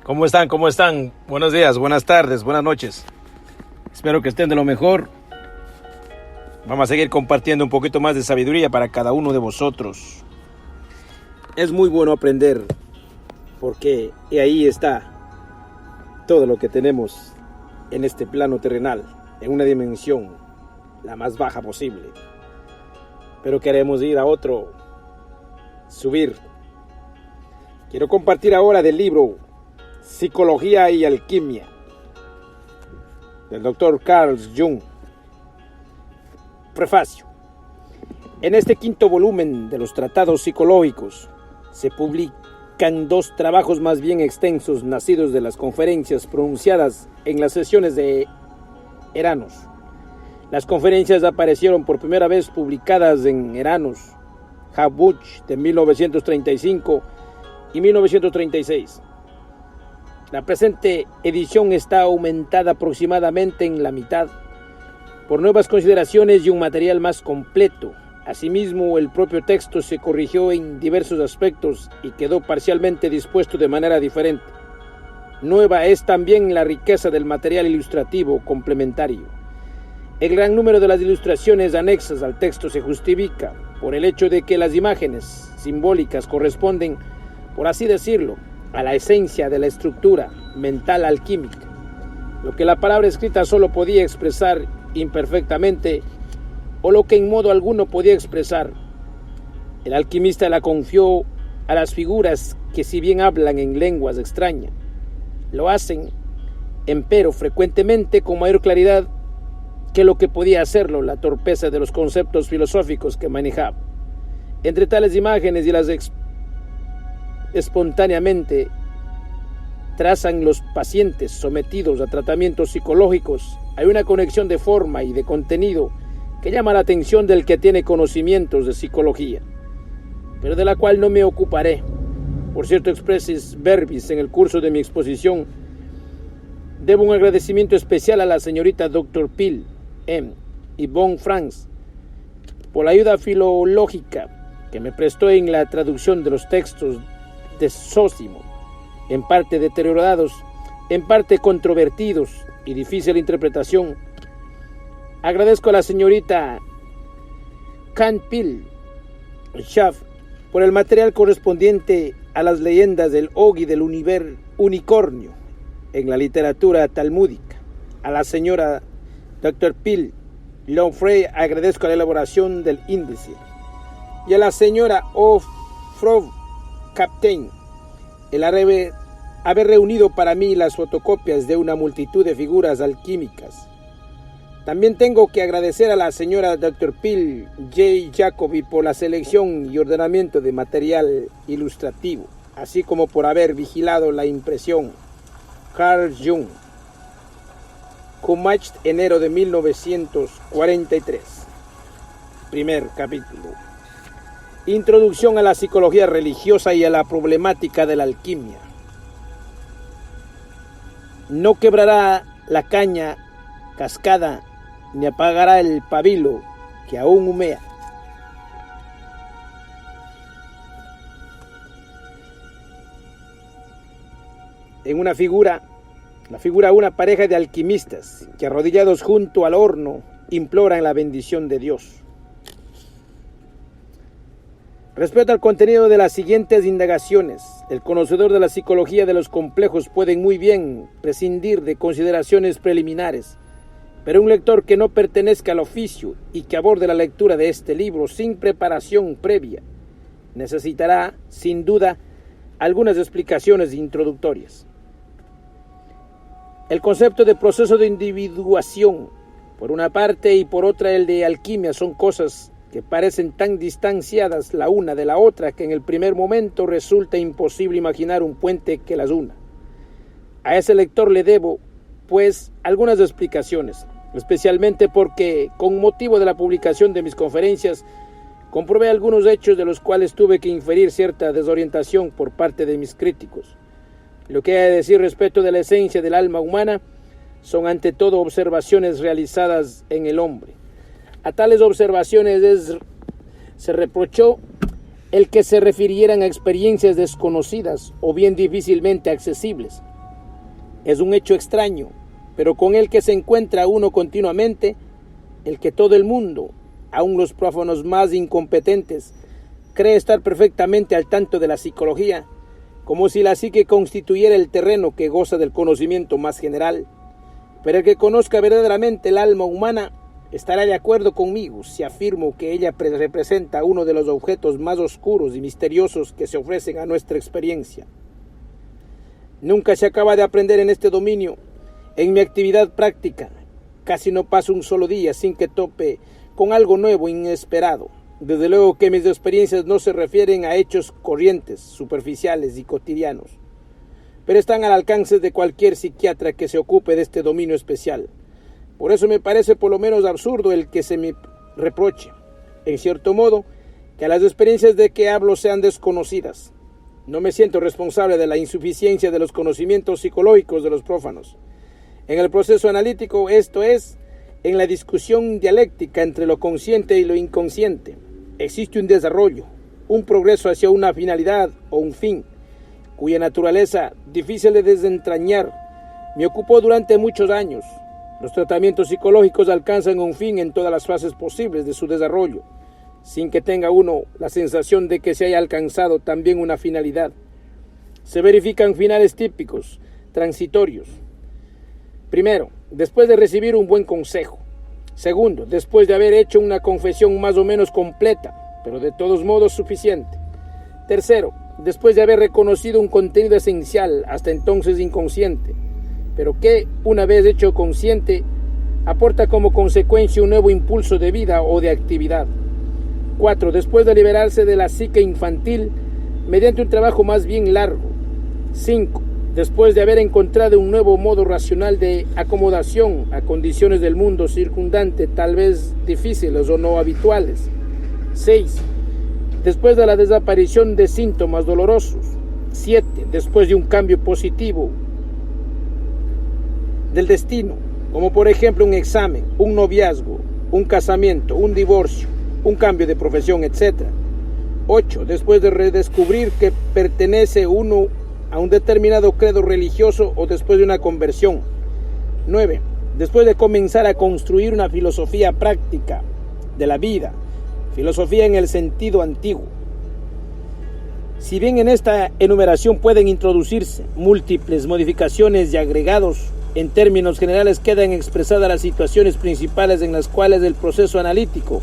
¿Cómo están? ¿Cómo están? Buenos días, buenas tardes, buenas noches. Espero que estén de lo mejor. Vamos a seguir compartiendo un poquito más de sabiduría para cada uno de vosotros. Es muy bueno aprender, porque ahí está todo lo que tenemos en este plano terrenal, en una dimensión la más baja posible. Pero queremos ir a otro, subir. Quiero compartir ahora del libro Psicología y Alquimia, del Dr. Carl Jung. Prefacio. En este quinto volumen de los tratados psicológicos se publican dos trabajos más bien extensos nacidos de las conferencias pronunciadas en las sesiones de Eranos. Las conferencias aparecieron por primera vez publicadas en Eranos, Habuch, de 1935 y 1936. La presente edición está aumentada aproximadamente en la mitad por nuevas consideraciones y un material más completo. Asimismo, el propio texto se corrigió en diversos aspectos y quedó parcialmente dispuesto de manera diferente. Nueva es también la riqueza del material ilustrativo complementario. El gran número de las ilustraciones anexas al texto se justifica por el hecho de que las imágenes simbólicas corresponden, por así decirlo, a la esencia de la estructura mental alquímica, lo que la palabra escrita solo podía expresar imperfectamente o lo que en modo alguno podía expresar. El alquimista la confió a las figuras que, si bien hablan en lenguas extrañas, lo hacen, empero, frecuentemente con mayor claridad que lo que podía hacerlo la torpeza de los conceptos filosóficos que manejaba. Entre tales imágenes y las espontáneamente trazan los pacientes sometidos a tratamientos psicológicos, hay una conexión de forma y de contenido que llama la atención del que tiene conocimientos de psicología, pero de la cual no me ocuparé. Por cierto, expressis verbis en el curso de mi exposición, debo un agradecimiento especial a la señorita Dr. Pil M. y von Franz por la ayuda filológica que me prestó en la traducción de los textos de Zósimo, en parte deteriorados, en parte controvertidos y difícil interpretación. Agradezco a la señorita Canpil Schaff por el material correspondiente a las leyendas del Og y del unicornio en la literatura talmúdica. A la señora Dr. Pil Longfrey agradezco la elaboración del índice, y a la señora Ofrov Captain el haber reunido para mí las fotocopias de una multitud de figuras alquímicas. También tengo que agradecer a la señora Dr. Pil J. Jacobi por la selección y ordenamiento de material ilustrativo, así como por haber vigilado la impresión. Carl Jung, Kumach, enero de 1943. Primer capítulo. Introducción a la psicología religiosa y a la problemática de la alquimia. No quebrará la caña cascada, ni apagará el pabilo que aún humea. En una figura, una pareja de alquimistas que, arrodillados junto al horno, imploran la bendición de Dios. Respecto al contenido de las siguientes indagaciones, el conocedor de la psicología de los complejos puede muy bien prescindir de consideraciones preliminares, pero un lector que no pertenezca al oficio y que aborde la lectura de este libro sin preparación previa necesitará, sin duda, algunas explicaciones introductorias. El concepto de proceso de individuación, por una parte, y por otra el de alquimia, son cosas que parecen tan distanciadas la una de la otra que en el primer momento resulta imposible imaginar un puente que las una. A ese lector le debo, pues, algunas explicaciones, especialmente porque, con motivo de la publicación de mis conferencias, comprobé algunos hechos de los cuales tuve que inferir cierta desorientación por parte de mis críticos. Lo que hay a decir respecto de la esencia del alma humana son ante todo observaciones realizadas en el hombre. A tales observaciones se reprochó el que se refirieran a experiencias desconocidas o bien difícilmente accesibles, Es un hecho extraño, pero con el que se encuentra uno continuamente, el que todo el mundo, aun los prófanos más incompetentes, cree estar perfectamente al tanto de la psicología, como si la psique constituyera el terreno que goza del conocimiento más general. Pero el que conozca verdaderamente el alma humana estará de acuerdo conmigo si afirmo que ella representa uno de los objetos más oscuros y misteriosos que se ofrecen a nuestra experiencia. Nunca se acaba de aprender en este dominio. En mi actividad práctica, casi no paso un solo día sin que tope con algo nuevo e inesperado. Desde luego que mis experiencias no se refieren a hechos corrientes, superficiales y cotidianos, pero están al alcance de cualquier psiquiatra que se ocupe de este dominio especial. Por eso me parece por lo menos absurdo el que se me reproche, en cierto modo, que las experiencias de que hablo sean desconocidas. No me siento responsable de la insuficiencia de los conocimientos psicológicos de los prófanos. En el proceso analítico, esto es, en la discusión dialéctica entre lo consciente y lo inconsciente, existe un desarrollo, un progreso hacia una finalidad o un fin, cuya naturaleza, difícil de desentrañar, me ocupó durante muchos años. Los tratamientos psicológicos alcanzan un fin en todas las fases posibles de su desarrollo, sin que tenga uno la sensación de que se haya alcanzado también una finalidad. Se verifican finales típicos, transitorios. Primero, después de recibir un buen consejo. Segundo, después de haber hecho una confesión más o menos completa, pero de todos modos suficiente. Tercero, después de haber reconocido un contenido esencial, hasta entonces inconsciente, pero que, una vez hecho consciente, aporta como consecuencia un nuevo impulso de vida o de actividad. 4. Después de liberarse de la psique infantil mediante un trabajo más bien largo. 5. Después de haber encontrado un nuevo modo racional de acomodación a condiciones del mundo circundante, tal vez difíciles o no habituales. 6. Después de la desaparición de síntomas dolorosos. 7. Después de un cambio positivo del destino, como por ejemplo un examen, un noviazgo, un casamiento, un divorcio, un cambio de profesión, etc. 8. Después de redescubrir que pertenece uno a un determinado credo religioso o después de una conversión. 9. Después de comenzar a construir una filosofía práctica de la vida, filosofía en el sentido antiguo. Si bien en esta enumeración pueden introducirse múltiples modificaciones y agregados, en términos generales quedan expresadas las situaciones principales en las cuales el proceso analítico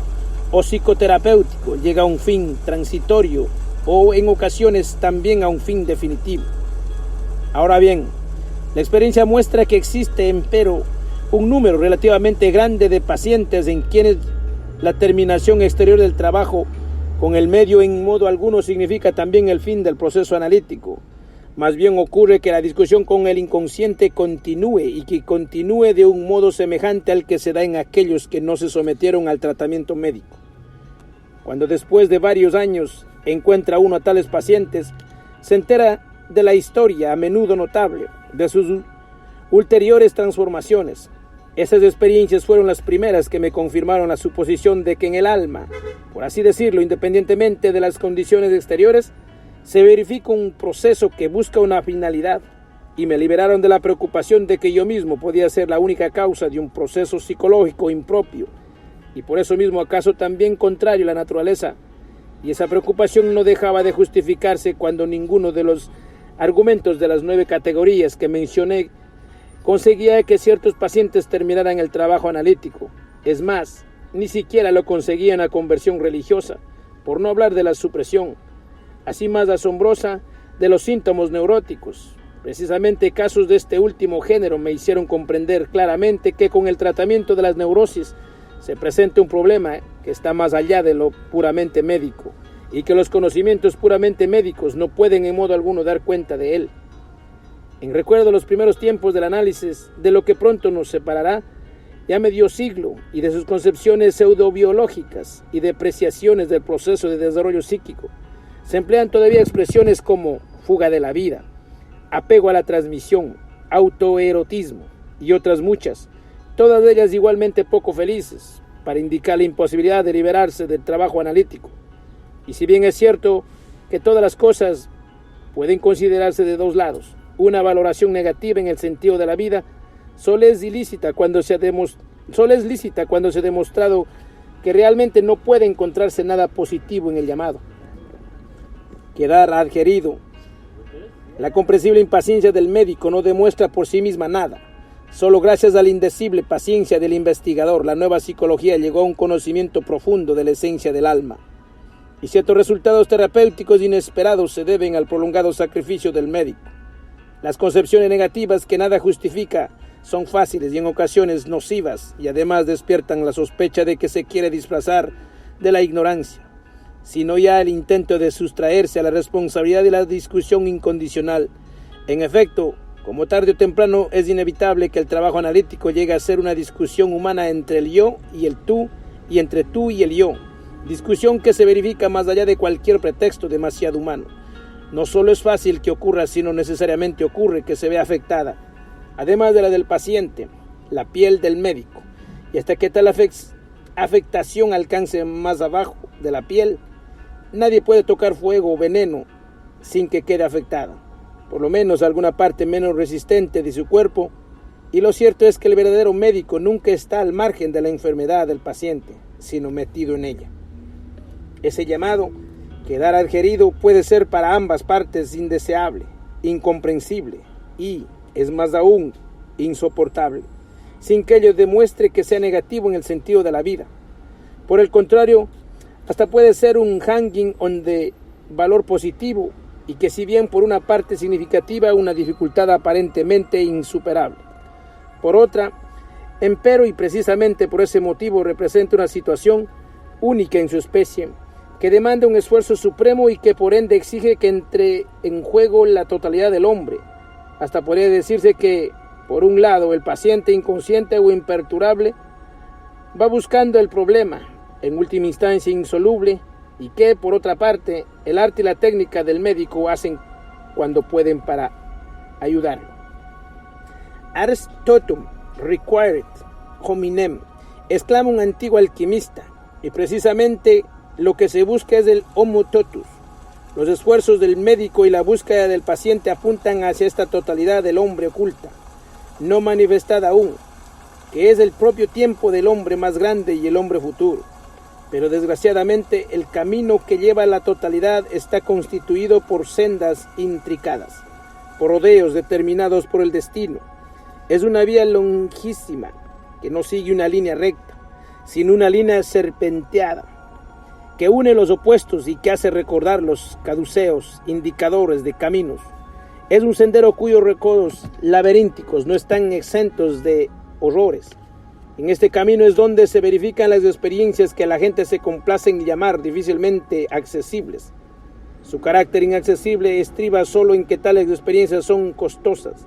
o psicoterapéutico llega a un fin transitorio o en ocasiones también a un fin definitivo. Ahora bien, la experiencia muestra que existe, empero, un número relativamente grande de pacientes en quienes la terminación exterior del trabajo con el medio en modo alguno significa también el fin del proceso analítico. Más bien ocurre que la discusión con el inconsciente continúe y que continúe de un modo semejante al que se da en aquellos que no se sometieron al tratamiento médico. Cuando después de varios años encuentra uno a tales pacientes, se entera de la historia, a menudo notable, de sus ulteriores transformaciones. Esas experiencias fueron las primeras que me confirmaron la suposición de que en el alma, por así decirlo, independientemente de las condiciones exteriores, se verifica un proceso que busca una finalidad, y me liberaron de la preocupación de que yo mismo podía ser la única causa de un proceso psicológico impropio, y por eso mismo acaso también contrario a la naturaleza, y esa preocupación no dejaba de justificarse cuando ninguno de los argumentos de las 9 categorías que mencioné conseguía que ciertos pacientes terminaran el trabajo analítico. Es más, ni siquiera lo conseguían a conversión religiosa, por no hablar de la supresión, así más asombrosa, de los síntomas neuróticos. Precisamente casos de este último género me hicieron comprender claramente que con el tratamiento de las neurosis se presenta un problema que está más allá de lo puramente médico y que los conocimientos puramente médicos no pueden en modo alguno dar cuenta de él. En recuerdo de los primeros tiempos del análisis de lo que pronto nos separará, ya medio siglo, y de sus concepciones pseudobiológicas y depreciaciones del proceso de desarrollo psíquico, se emplean todavía expresiones como fuga de la vida, apego a la transmisión, autoerotismo y otras muchas, todas ellas igualmente poco felices, para indicar la imposibilidad de liberarse del trabajo analítico. Y si bien es cierto que todas las cosas pueden considerarse de dos lados, Una valoración negativa en el sentido de la vida solo es lícita cuando se ha demostrado que realmente no puede encontrarse nada positivo en el llamado. Quedar adherido. La comprensible impaciencia del médico no demuestra por sí misma nada. Solo gracias a la indecible paciencia del investigador, la nueva psicología llegó a un conocimiento profundo de la esencia del alma. Y ciertos resultados terapéuticos inesperados se deben al prolongado sacrificio del médico. Las concepciones negativas que nada justifica son fáciles y en ocasiones nocivas, y además despiertan la sospecha de que se quiere disfrazar de la ignorancia, sino ya el intento de sustraerse a la responsabilidad de la discusión incondicional. En efecto, como tarde o temprano es inevitable que el trabajo analítico llegue a ser una discusión humana entre el yo y el tú, y entre tú y el yo, discusión que se verifica más allá de cualquier pretexto demasiado humano. No solo es fácil que ocurra, sino necesariamente ocurre que se vea afectada, además de la del paciente, la piel del médico. Y hasta que tal afectación alcance más abajo de la piel, nadie puede tocar fuego o veneno sin que quede afectada, por lo menos alguna parte menos resistente de su cuerpo. Y lo cierto es que el verdadero médico nunca está al margen de la enfermedad del paciente, sino metido en ella. Ese llamado, quedar adherido, puede ser para ambas partes indeseable, incomprensible y, es más aún, insoportable, sin que ello demuestre que sea negativo en el sentido de la vida. Por el contrario, hasta puede ser un hanging on de valor positivo, y que si bien por una parte significativa, una dificultad aparentemente insuperable. Por otra, empero y precisamente por ese motivo representa una situación única en su especie, que demanda un esfuerzo supremo y que por ende exige que entre en juego la totalidad del hombre. Hasta podría decirse que, por un lado, el paciente inconsciente o imperturbable va buscando el problema, en última instancia insoluble, y que, por otra parte, el arte y la técnica del médico hacen cuando pueden para ayudarlo. Ars totum requiret hominem, exclama un antiguo alquimista, y precisamente lo que se busca es el homo totus. Los esfuerzos del médico y la búsqueda del paciente apuntan hacia esta totalidad del hombre oculta, no manifestada aún, que es el propio tiempo del hombre más grande y el hombre futuro. Pero desgraciadamente el camino que lleva a la totalidad está constituido por sendas intricadas, por rodeos determinados por el destino. Es una vía longísima que no sigue una línea recta, sino una línea serpenteada, que une los opuestos y que hace recordar los caduceos indicadores de caminos. Es un sendero cuyos recodos laberínticos no están exentos de horrores. En este camino es donde se verifican las experiencias que la gente se complace en llamar difícilmente accesibles. Su carácter inaccesible estriba solo en que tales experiencias son costosas,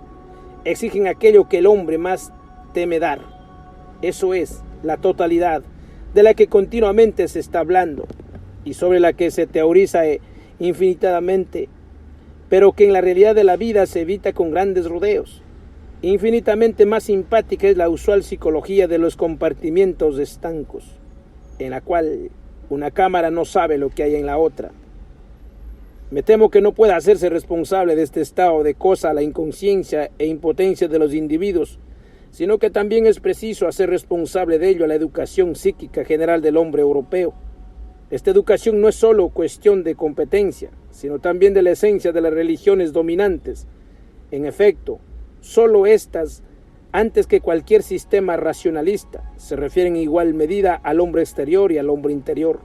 exigen aquello que el hombre más teme dar. Eso es la totalidad de la que continuamente se está hablando y sobre la que se teoriza infinitamente, pero que en la realidad de la vida se evita con grandes rodeos. Infinitamente más simpática es la usual psicología de los compartimientos estancos, en la cual una cámara no sabe lo que hay en la otra. Me temo que no pueda hacerse responsable de este estado de cosa la inconsciencia e impotencia de los individuos, sino que también es preciso hacer responsable de ello a la educación psíquica general del hombre europeo. Esta educación no es solo cuestión de competencia, sino también de la esencia de las religiones dominantes. En efecto, solo estas, antes que cualquier sistema racionalista, se refieren en igual medida al hombre exterior y al hombre interior.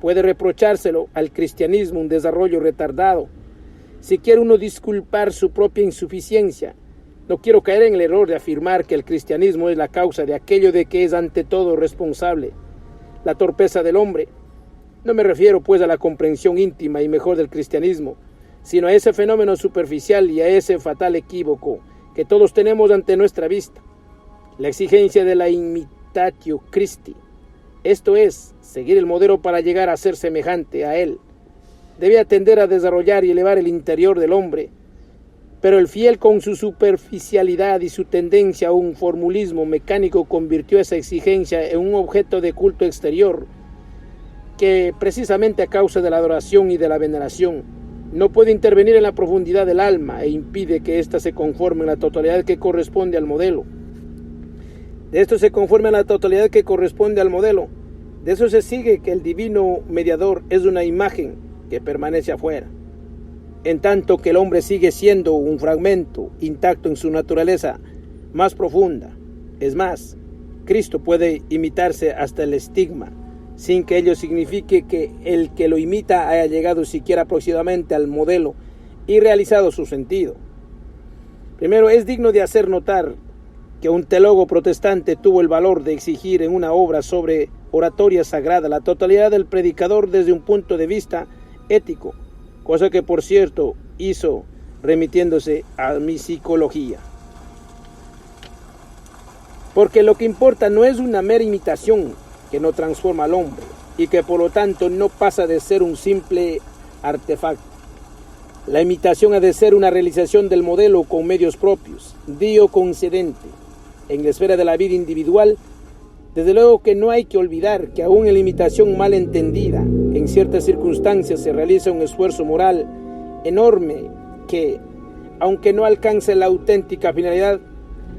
Puede reprochárselo al cristianismo un desarrollo retardado. Si quiere uno disculpar su propia insuficiencia, no quiero caer en el error de afirmar que el cristianismo es la causa de aquello de que es ante todo responsable la torpeza del hombre. No me refiero pues a la comprensión íntima y mejor del cristianismo, sino a ese fenómeno superficial y a ese fatal equívoco que todos tenemos ante nuestra vista, la exigencia de la imitatio Christi, esto es, seguir el modelo para llegar a ser semejante a él. Debe atender a desarrollar y elevar el interior del hombre, pero el fiel con su superficialidad y su tendencia a un formulismo mecánico convirtió esa exigencia en un objeto de culto exterior, que precisamente a causa de la adoración y de la veneración no puede intervenir en la profundidad del alma e impide que ésta se conforme en la totalidad que corresponde al modelo. De esto se conforma en la totalidad que corresponde al modelo. De eso se sigue que el divino mediador es una imagen que permanece afuera, en tanto que el hombre sigue siendo un fragmento intacto en su naturaleza más profunda. Es más, Cristo puede imitarse hasta el estigma, sin que ello signifique que el que lo imita haya llegado siquiera aproximadamente al modelo y realizado su sentido. Primero, es digno de hacer notar que un teólogo protestante tuvo el valor de exigir en una obra sobre oratoria sagrada la totalidad del predicador desde un punto de vista ético, cosa que por cierto hizo remitiéndose a mi psicología. Porque lo que importa no es una mera imitación que no transforma al hombre y que por lo tanto no pasa de ser un simple artefacto. La imitación ha de ser una realización del modelo con medios propios, dio coincidente. En la esfera de la vida individual, desde luego que no hay que olvidar que aún en la imitación mal entendida, en ciertas circunstancias se realiza un esfuerzo moral enorme que, aunque no alcance la auténtica finalidad,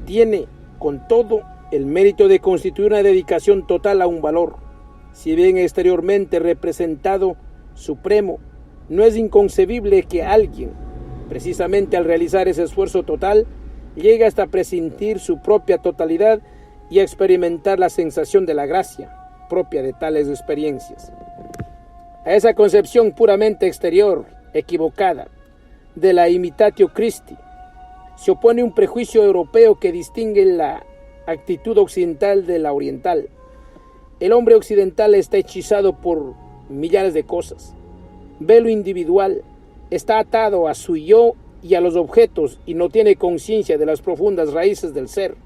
tiene con todo el mérito de constituir una dedicación total a un valor. Si bien exteriormente representado supremo, no es inconcebible que alguien, precisamente al realizar ese esfuerzo total, llegue hasta presentir su propia totalidad y a experimentar la sensación de la gracia propia de tales experiencias. A esa concepción puramente exterior, equivocada, de la imitatio Christi, se opone un prejuicio europeo que distingue la actitud occidental de la oriental. El hombre occidental está hechizado por millares de cosas. Ve lo individual, está atado a su yo y a los objetos y no tiene conciencia de las profundas raíces del ser.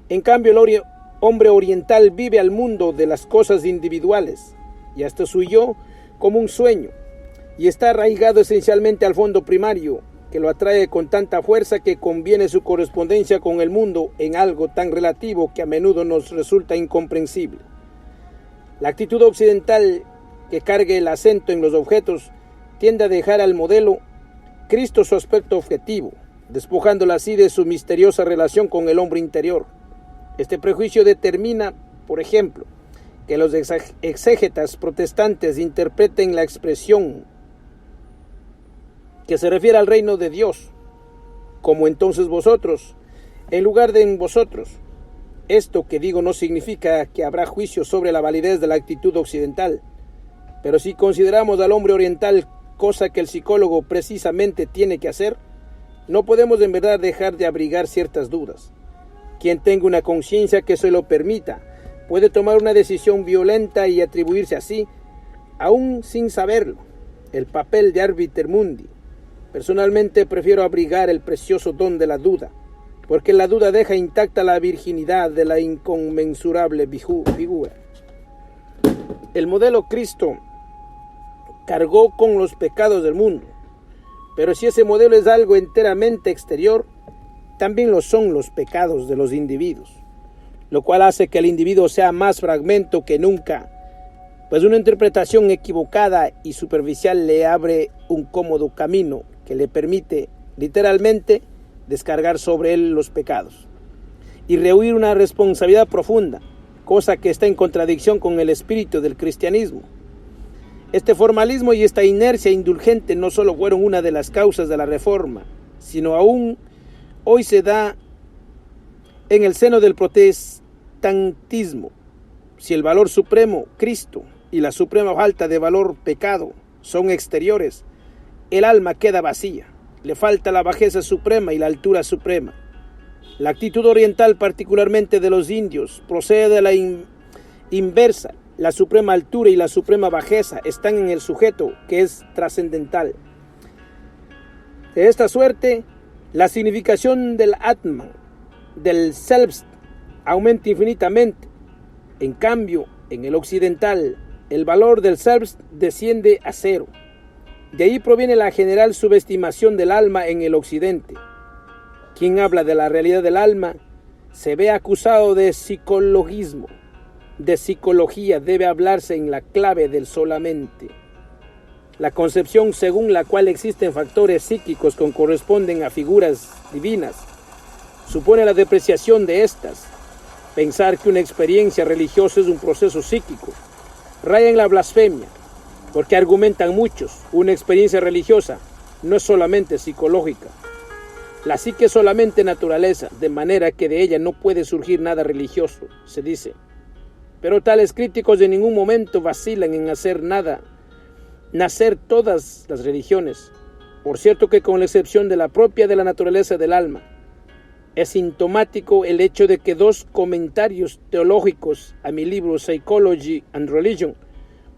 En cambio, el hombre oriental vive al mundo de las cosas individuales y hasta su yo como un sueño, y está arraigado esencialmente al fondo primario, que lo atrae con tanta fuerza que conviene su correspondencia con el mundo en algo tan relativo que a menudo nos resulta incomprensible. La actitud occidental que cargue el acento en los objetos tiende a dejar al modelo Cristo su aspecto objetivo, despojándolo así de su misteriosa relación con el hombre interior. Este prejuicio determina, por ejemplo, que los exégetas protestantes interpreten la expresión que se refiere al reino de Dios, como entonces vosotros, en lugar de en vosotros. Esto que digo no significa que habrá juicio sobre la validez de la actitud occidental, pero si consideramos al hombre oriental, cosa que el psicólogo precisamente tiene que hacer, no podemos en verdad dejar de abrigar ciertas dudas. Quien tenga una conciencia que se lo permita, puede tomar una decisión violenta y atribuirse así, aún sin saberlo, el papel de arbiter mundi. Personalmente prefiero abrigar el precioso don de la duda, porque la duda deja intacta la virginidad de la inconmensurable figura. El modelo Cristo cargó con los pecados del mundo, pero si ese modelo es algo enteramente exterior, también lo son los pecados de los individuos, lo cual hace que el individuo sea más fragmento que nunca, pues una interpretación equivocada y superficial le abre un cómodo camino que le permite, literalmente, descargar sobre él los pecados y rehuir una responsabilidad profunda, cosa que está en contradicción con el espíritu del cristianismo. Este formalismo y esta inercia indulgente no solo fueron una de las causas de la Reforma, sino aún hoy se da en el seno del protestantismo. Si el valor supremo, Cristo, y la suprema falta de valor, pecado, son exteriores, el alma queda vacía, le falta la bajeza suprema y la altura suprema. La actitud oriental, particularmente de los indios, procede de la inversa. La suprema altura y la suprema bajeza están en el sujeto, que es trascendental. De esta suerte, la significación del Atman, del Selbst, aumenta infinitamente. En cambio, en el occidental, el valor del Selbst desciende a cero. De ahí proviene la general subestimación del alma en el occidente. Quien habla de la realidad del alma se ve acusado de psicologismo. De psicología debe hablarse en la clave del solamente. La concepción según la cual existen factores psíquicos que corresponden a figuras divinas supone la depreciación de estas. Pensar que una experiencia religiosa es un proceso psíquico raya en la blasfemia, porque argumentan muchos, una experiencia religiosa no es solamente psicológica. La psique es solamente naturaleza, de manera que de ella no puede surgir nada religioso, se dice. Pero tales críticos en ningún momento vacilan en hacer nacer todas las religiones. Por cierto que con la excepción de la propia de la naturaleza del alma, es sintomático el hecho de que dos comentarios teológicos a mi libro Psychology and Religion,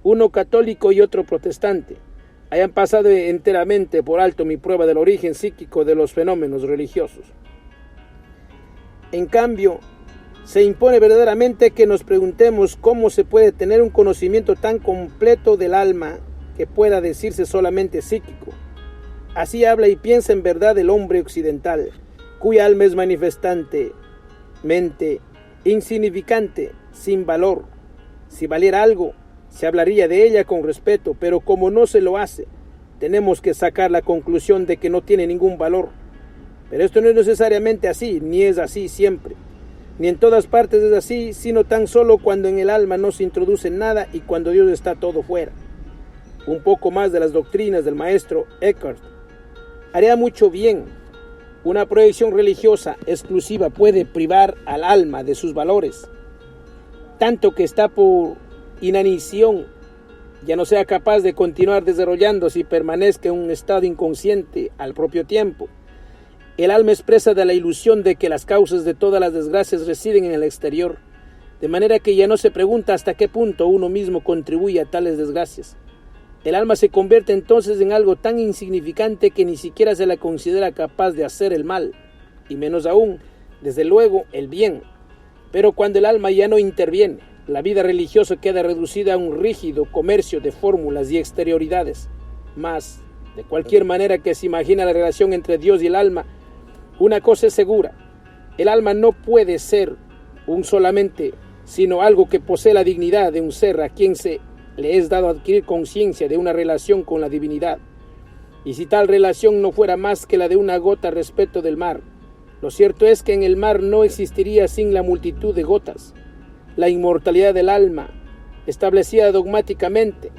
uno católico y otro protestante, hayan pasado enteramente por alto mi prueba del origen psíquico de los fenómenos religiosos. En cambio, se impone verdaderamente que nos preguntemos cómo se puede tener un conocimiento tan completo del alma que pueda decirse solamente psíquico. Así habla y piensa en verdad el hombre occidental, cuya alma es manifestante, mente, insignificante, sin valor. Si valiera algo, se hablaría de ella con respeto, pero como no se lo hace, tenemos que sacar la conclusión de que no tiene ningún valor. Pero esto no es necesariamente así, ni es así siempre, ni en todas partes es así, sino tan solo cuando en el alma no se introduce nada y cuando Dios está todo fuera. Un poco más de las doctrinas del maestro Eckhart haría mucho bien. Una proyección religiosa exclusiva puede privar al alma de sus valores, tanto que está por inanición, ya no sea capaz de continuar desarrollándose y permanezca en un estado inconsciente al propio tiempo. El alma expresa de la ilusión de que las causas de todas las desgracias residen en el exterior, de manera que ya no se pregunta hasta qué punto uno mismo contribuye a tales desgracias. El alma se convierte entonces en algo tan insignificante que ni siquiera se la considera capaz de hacer el mal, y menos aún, desde luego, el bien. Pero cuando el alma ya no interviene, la vida religiosa queda reducida a un rígido comercio de fórmulas y exterioridades. Mas, de cualquier manera que se imagina la relación entre Dios y el alma, una cosa es segura: el alma no puede ser un solamente, sino algo que posee la dignidad de un ser a quien se le es dado adquirir conciencia de una relación con la divinidad. Y si tal relación no fuera más que la de una gota respecto del mar, lo cierto es que en el mar no existiría sin la multitud de gotas. La inmortalidad del alma, establecida dogmáticamente,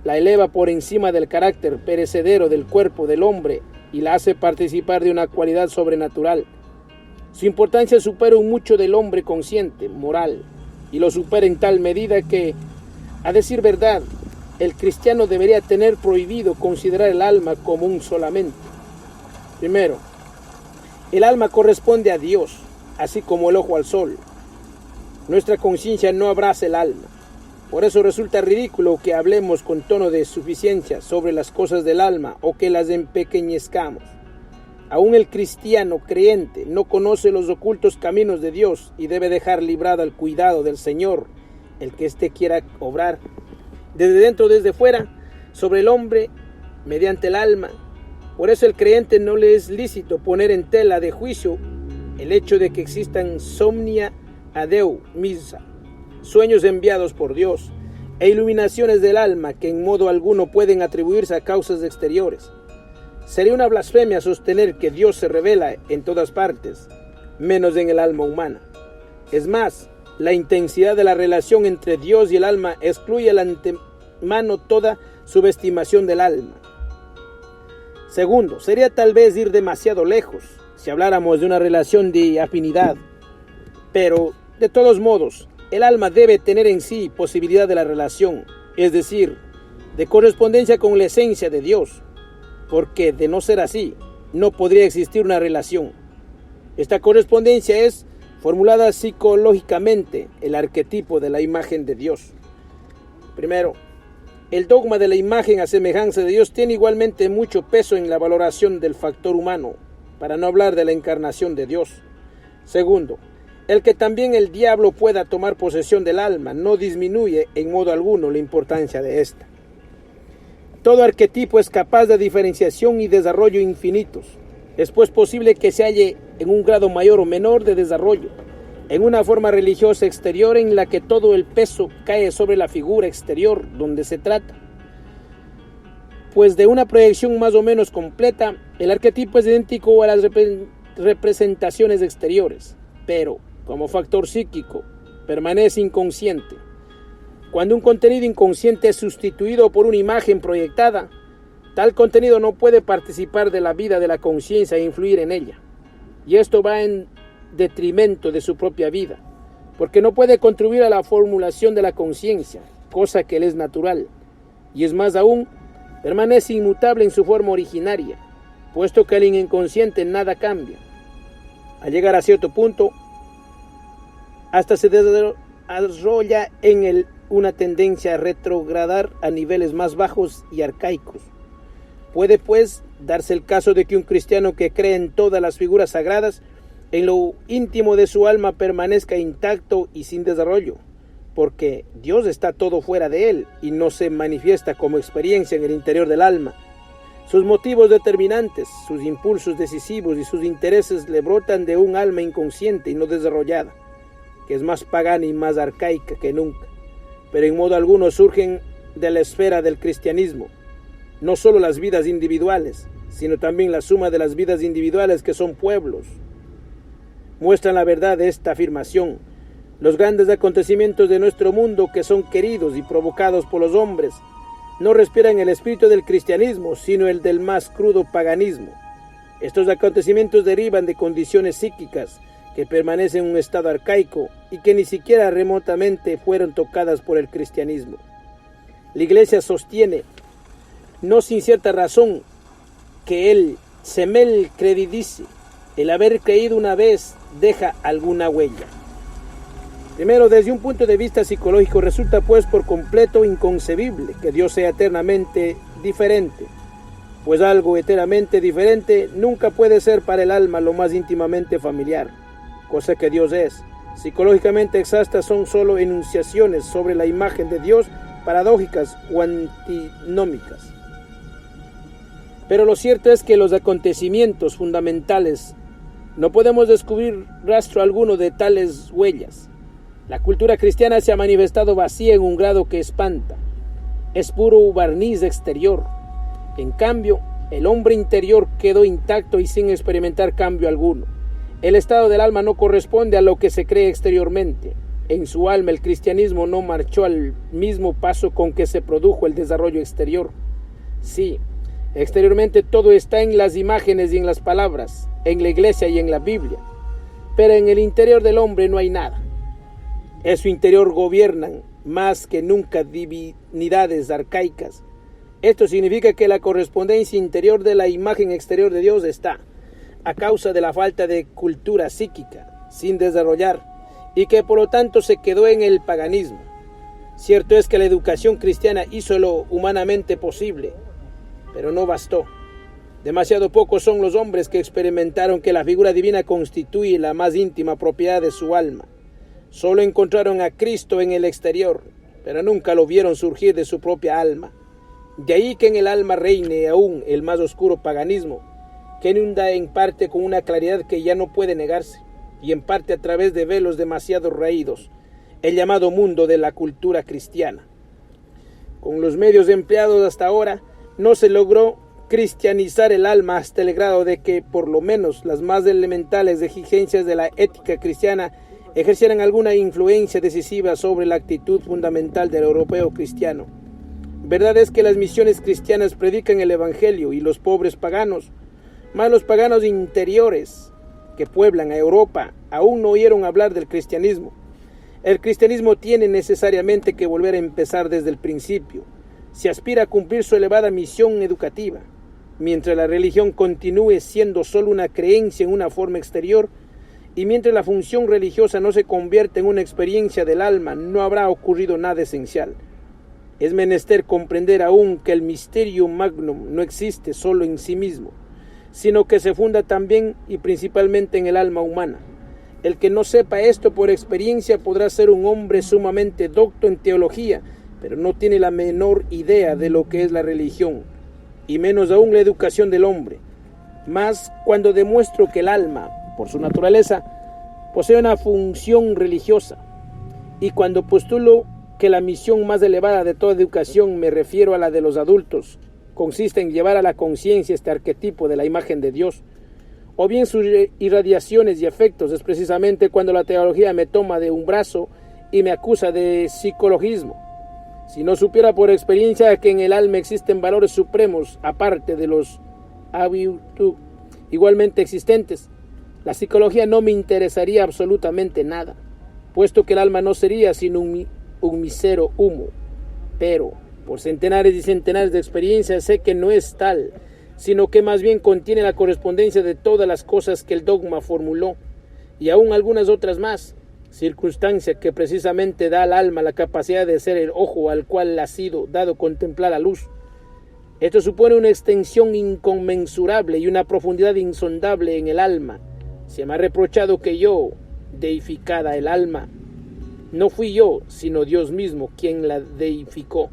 la eleva por encima del carácter perecedero del cuerpo del hombre y la hace participar de una cualidad sobrenatural. Su importancia supera un mucho del hombre consciente, moral, y lo supera en tal medida que, a decir verdad, el cristiano debería tener prohibido considerar el alma como un solamente. Primero, el alma corresponde a Dios, así como el ojo al sol. Nuestra conciencia no abraza el alma. Por eso resulta ridículo que hablemos con tono de suficiencia sobre las cosas del alma o que las empequeñezcamos. Aún el cristiano creyente no conoce los ocultos caminos de Dios y debe dejar librado al cuidado del Señor el que éste quiera obrar desde dentro, desde fuera, sobre el hombre mediante el alma. Por eso el creyente no le es lícito poner en tela de juicio el hecho de que existan somnia adeu missa, sueños enviados por Dios, e iluminaciones del alma que en modo alguno pueden atribuirse a causas exteriores. Sería una blasfemia sostener que Dios se revela en todas partes, menos en el alma humana. Es más, la intensidad de la relación entre Dios y el alma excluye al antemano toda subestimación del alma. Segundo, sería tal vez ir demasiado lejos si habláramos de una relación de afinidad, pero de todos modos, el alma debe tener en sí posibilidad de la relación, es decir, de correspondencia con la esencia de Dios, porque de no ser así, no podría existir una relación. Esta correspondencia es formulada psicológicamente, el arquetipo de la imagen de Dios. Primero, el dogma de la imagen a semejanza de Dios tiene igualmente mucho peso en la valoración del factor humano, para no hablar de la encarnación de Dios. Segundo, el que también el diablo pueda tomar posesión del alma no disminuye en modo alguno la importancia de ésta. Todo arquetipo es capaz de diferenciación y desarrollo infinitos. Es pues posible que se halle en un grado mayor o menor de desarrollo, en una forma religiosa exterior en la que todo el peso cae sobre la figura exterior donde se trata. pues de una proyección más o menos completa, el arquetipo es idéntico a las representaciones exteriores, pero como factor psíquico permanece inconsciente. Cuando un contenido inconsciente es sustituido por una imagen proyectada, tal contenido no puede participar de la vida de la conciencia e influir en ella. Y esto va en detrimento de su propia vida, porque no puede contribuir a la formulación de la conciencia, cosa que le es natural. Y es más aún, permanece inmutable en su forma originaria, puesto que el inconsciente nada cambia. Al llegar a cierto punto, hasta se desarrolla en él una tendencia a retrogradar a niveles más bajos y arcaicos. Puede, pues, darse el caso de que un cristiano que cree en todas las figuras sagradas, en lo íntimo de su alma permanezca intacto y sin desarrollo, porque Dios está todo fuera de él y no se manifiesta como experiencia en el interior del alma. Sus motivos determinantes, sus impulsos decisivos y sus intereses le brotan de un alma inconsciente y no desarrollada, que es más pagana y más arcaica que nunca, pero en modo alguno surgen de la esfera del cristianismo, no solo las vidas individuales, sino también la suma de las vidas individuales que son pueblos. Muestran la verdad de esta afirmación los grandes acontecimientos de nuestro mundo que son queridos y provocados por los hombres. No respiran el espíritu del cristianismo, sino el del más crudo paganismo. Estos acontecimientos derivan de condiciones psíquicas que permanecen en un estado arcaico y que ni siquiera remotamente fueron tocadas por el cristianismo. La Iglesia sostiene, no sin cierta razón, que el semel credidice, el haber creído una vez, deja alguna huella. Primero, desde un punto de vista psicológico, resulta pues por completo inconcebible que Dios sea eternamente diferente, pues algo eternamente diferente nunca puede ser para el alma lo más íntimamente familiar, cosa que Dios es. Psicológicamente exactas son solo enunciaciones sobre la imagen de Dios, paradójicas o antinómicas. Pero lo cierto es que los acontecimientos fundamentales no podemos descubrir rastro alguno de tales huellas. La cultura cristiana se ha manifestado vacía en un grado que espanta. Es puro barniz exterior. En cambio, el hombre interior quedó intacto y sin experimentar cambio alguno. El estado del alma no corresponde a lo que se cree exteriormente. En su alma el cristianismo no marchó al mismo paso con que se produjo el desarrollo exterior. Sí, exteriormente todo está en las imágenes y en las palabras, en la iglesia y en la Biblia. Pero en el interior del hombre no hay nada. En su interior gobiernan más que nunca divinidades arcaicas. Esto significa que la correspondencia interior de la imagen exterior de Dios está, a causa de la falta de cultura psíquica, sin desarrollar, y que por lo tanto se quedó en el paganismo. Cierto es que la educación cristiana hizo lo humanamente posible, pero no bastó. Demasiado pocos son los hombres que experimentaron que la figura divina constituye la más íntima propiedad de su alma. Solo encontraron a Cristo en el exterior, pero nunca lo vieron surgir de su propia alma. De ahí que en el alma reine aún el más oscuro paganismo, que inunda en parte con una claridad que ya no puede negarse, y en parte a través de velos demasiado raídos, el llamado mundo de la cultura cristiana. Con los medios empleados hasta ahora, no se logró cristianizar el alma hasta el grado de que, por lo menos, las más elementales exigencias de la ética cristiana ejercieran alguna influencia decisiva sobre la actitud fundamental del europeo cristiano. Verdad es que las misiones cristianas predican el evangelio y los pobres paganos, más los paganos interiores que pueblan a Europa, aún no oyeron hablar del cristianismo. El cristianismo tiene necesariamente que volver a empezar desde el principio, si aspira a cumplir su elevada misión educativa. Mientras la religión continúe siendo solo una creencia en una forma exterior, y mientras la función religiosa no se convierte en una experiencia del alma, no habrá ocurrido nada esencial. Es menester comprender aún que el mysterium magnum no existe solo en sí mismo, sino que se funda también y principalmente en el alma humana. El que no sepa esto por experiencia podrá ser un hombre sumamente docto en teología, pero no tiene la menor idea de lo que es la religión, y menos aún la educación del hombre. Mas cuando demuestro que el alma, por su naturaleza, posee una función religiosa, y cuando postulo que la misión más elevada de toda educación, me refiero a la de los adultos, consiste en llevar a la conciencia este arquetipo de la imagen de Dios, o bien sus irradiaciones y efectos. Es precisamente cuando la teología me toma de un brazo y me acusa de psicologismo. Si no supiera por experiencia que en el alma existen valores supremos, aparte de los igualmente existentes, la psicología no me interesaría absolutamente nada, puesto que el alma no sería sino un mísero humo. Pero, por centenares y centenares de experiencias, sé que no es tal, sino que más bien contiene la correspondencia de todas las cosas que el dogma formuló, y aún algunas otras más, circunstancia que precisamente da al alma la capacidad de ser el ojo al cual ha sido dado contemplar la luz. Esto supone una extensión inconmensurable y una profundidad insondable en el alma. Se me ha reprochado que yo, deificada el alma, no fui yo, sino Dios mismo quien la deificó.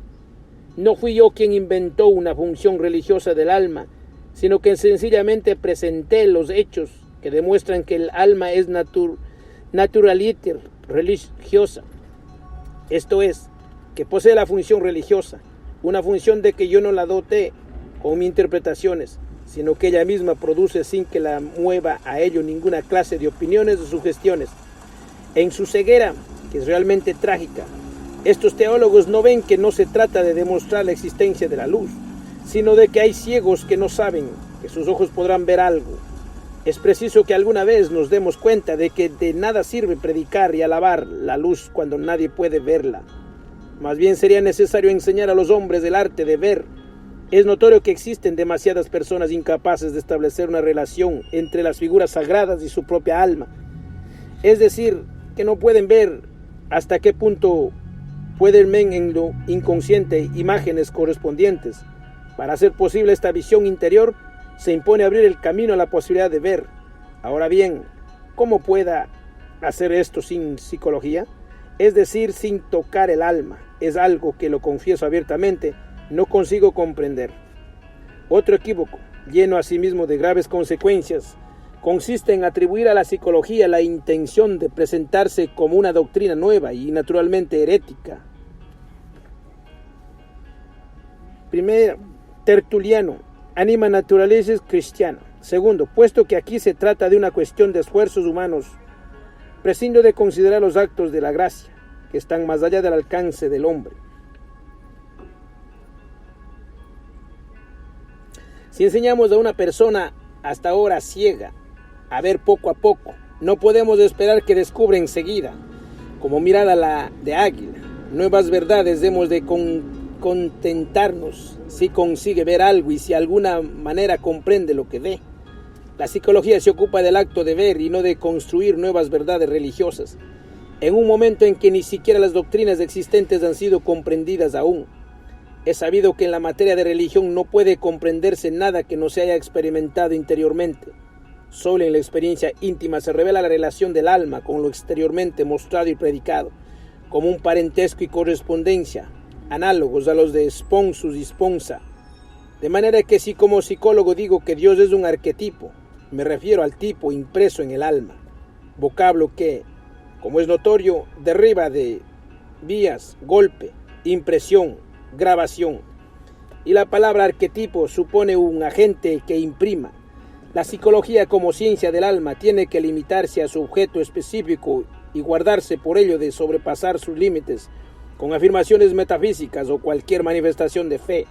No fui yo quien inventó una función religiosa del alma, sino que sencillamente presenté los hechos que demuestran que el alma es naturaliter religiosa. Esto es, que posee la función religiosa, una función de que yo no la doté con mis interpretaciones, sino que ella misma produce sin que la mueva a ello ninguna clase de opiniones o sugestiones. En su ceguera, que es realmente trágica, estos teólogos no ven que no se trata de demostrar la existencia de la luz, sino de que hay ciegos que no saben que sus ojos podrán ver algo. Es preciso que alguna vez nos demos cuenta de que de nada sirve predicar y alabar la luz cuando nadie puede verla. Más bien sería necesario enseñar a los hombres el arte de ver. Es notorio que existen demasiadas personas incapaces de establecer una relación entre las figuras sagradas y su propia alma. Es decir, que no pueden ver hasta qué punto pueden ver en lo inconsciente imágenes correspondientes. Para hacer posible esta visión interior, se impone abrir el camino a la posibilidad de ver. Ahora bien, ¿cómo pueda hacer esto sin psicología? Es decir, sin tocar el alma. Es algo que, lo confieso abiertamente, no consigo comprender. Otro equívoco, lleno asimismo de graves consecuencias, consiste en atribuir a la psicología la intención de presentarse como una doctrina nueva y naturalmente herética. Primero, Tertuliano, Anima Naturalis Cristiana. Segundo, puesto que aquí se trata de una cuestión de esfuerzos humanos, prescindo de considerar los actos de la gracia, que están más allá del alcance del hombre. Si enseñamos a una persona hasta ahora ciega a ver poco a poco, no podemos esperar que descubra enseguida, como mirada la de águila, nuevas verdades. Hemos de contentarnos si consigue ver algo y si de alguna manera comprende lo que ve. La psicología se ocupa del acto de ver y no de construir nuevas verdades religiosas, en un momento en que ni siquiera las doctrinas existentes han sido comprendidas aún. Es sabido que en la materia de religión no puede comprenderse nada que no se haya experimentado interiormente. Solo en la experiencia íntima se revela la relación del alma con lo exteriormente mostrado y predicado, como un parentesco y correspondencia, análogos a los de Sponsus y Sponsa. De manera que si como psicólogo digo que Dios es un arquetipo, me refiero al tipo impreso en el alma, vocablo que, como es notorio, deriva de vías, golpe, impresión, grabación, y la palabra arquetipo supone un agente que imprima. La psicología como ciencia del alma tiene que limitarse a su objeto específico y guardarse por ello de sobrepasar sus límites con afirmaciones metafísicas o cualquier manifestación de fe.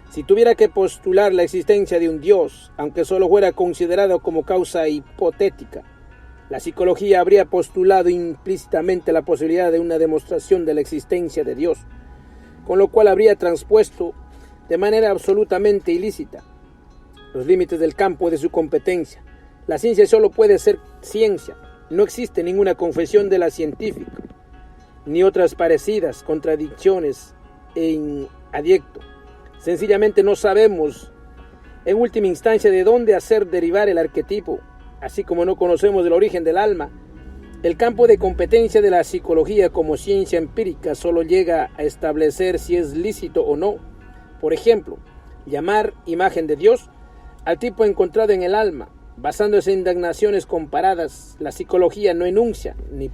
Si tuviera que postular la existencia de un Dios, aunque solo fuera considerado como causa hipotética, la psicología habría postulado implícitamente la posibilidad de una demostración de la existencia de Dios, con lo cual habría transpuesto de manera absolutamente ilícita los límites del campo de su competencia. La ciencia solo puede ser ciencia. No existe ninguna confesión de la científica, ni otras parecidas contradicciones en adiecto. Sencillamente no sabemos, en última instancia, de dónde hacer derivar el arquetipo, así como no conocemos el origen del alma. El campo de competencia de la psicología como ciencia empírica solo llega a establecer si es lícito o no. Por ejemplo, llamar imagen de Dios al tipo encontrado en el alma, basándose en indagaciones comparadas. La psicología no enuncia, ni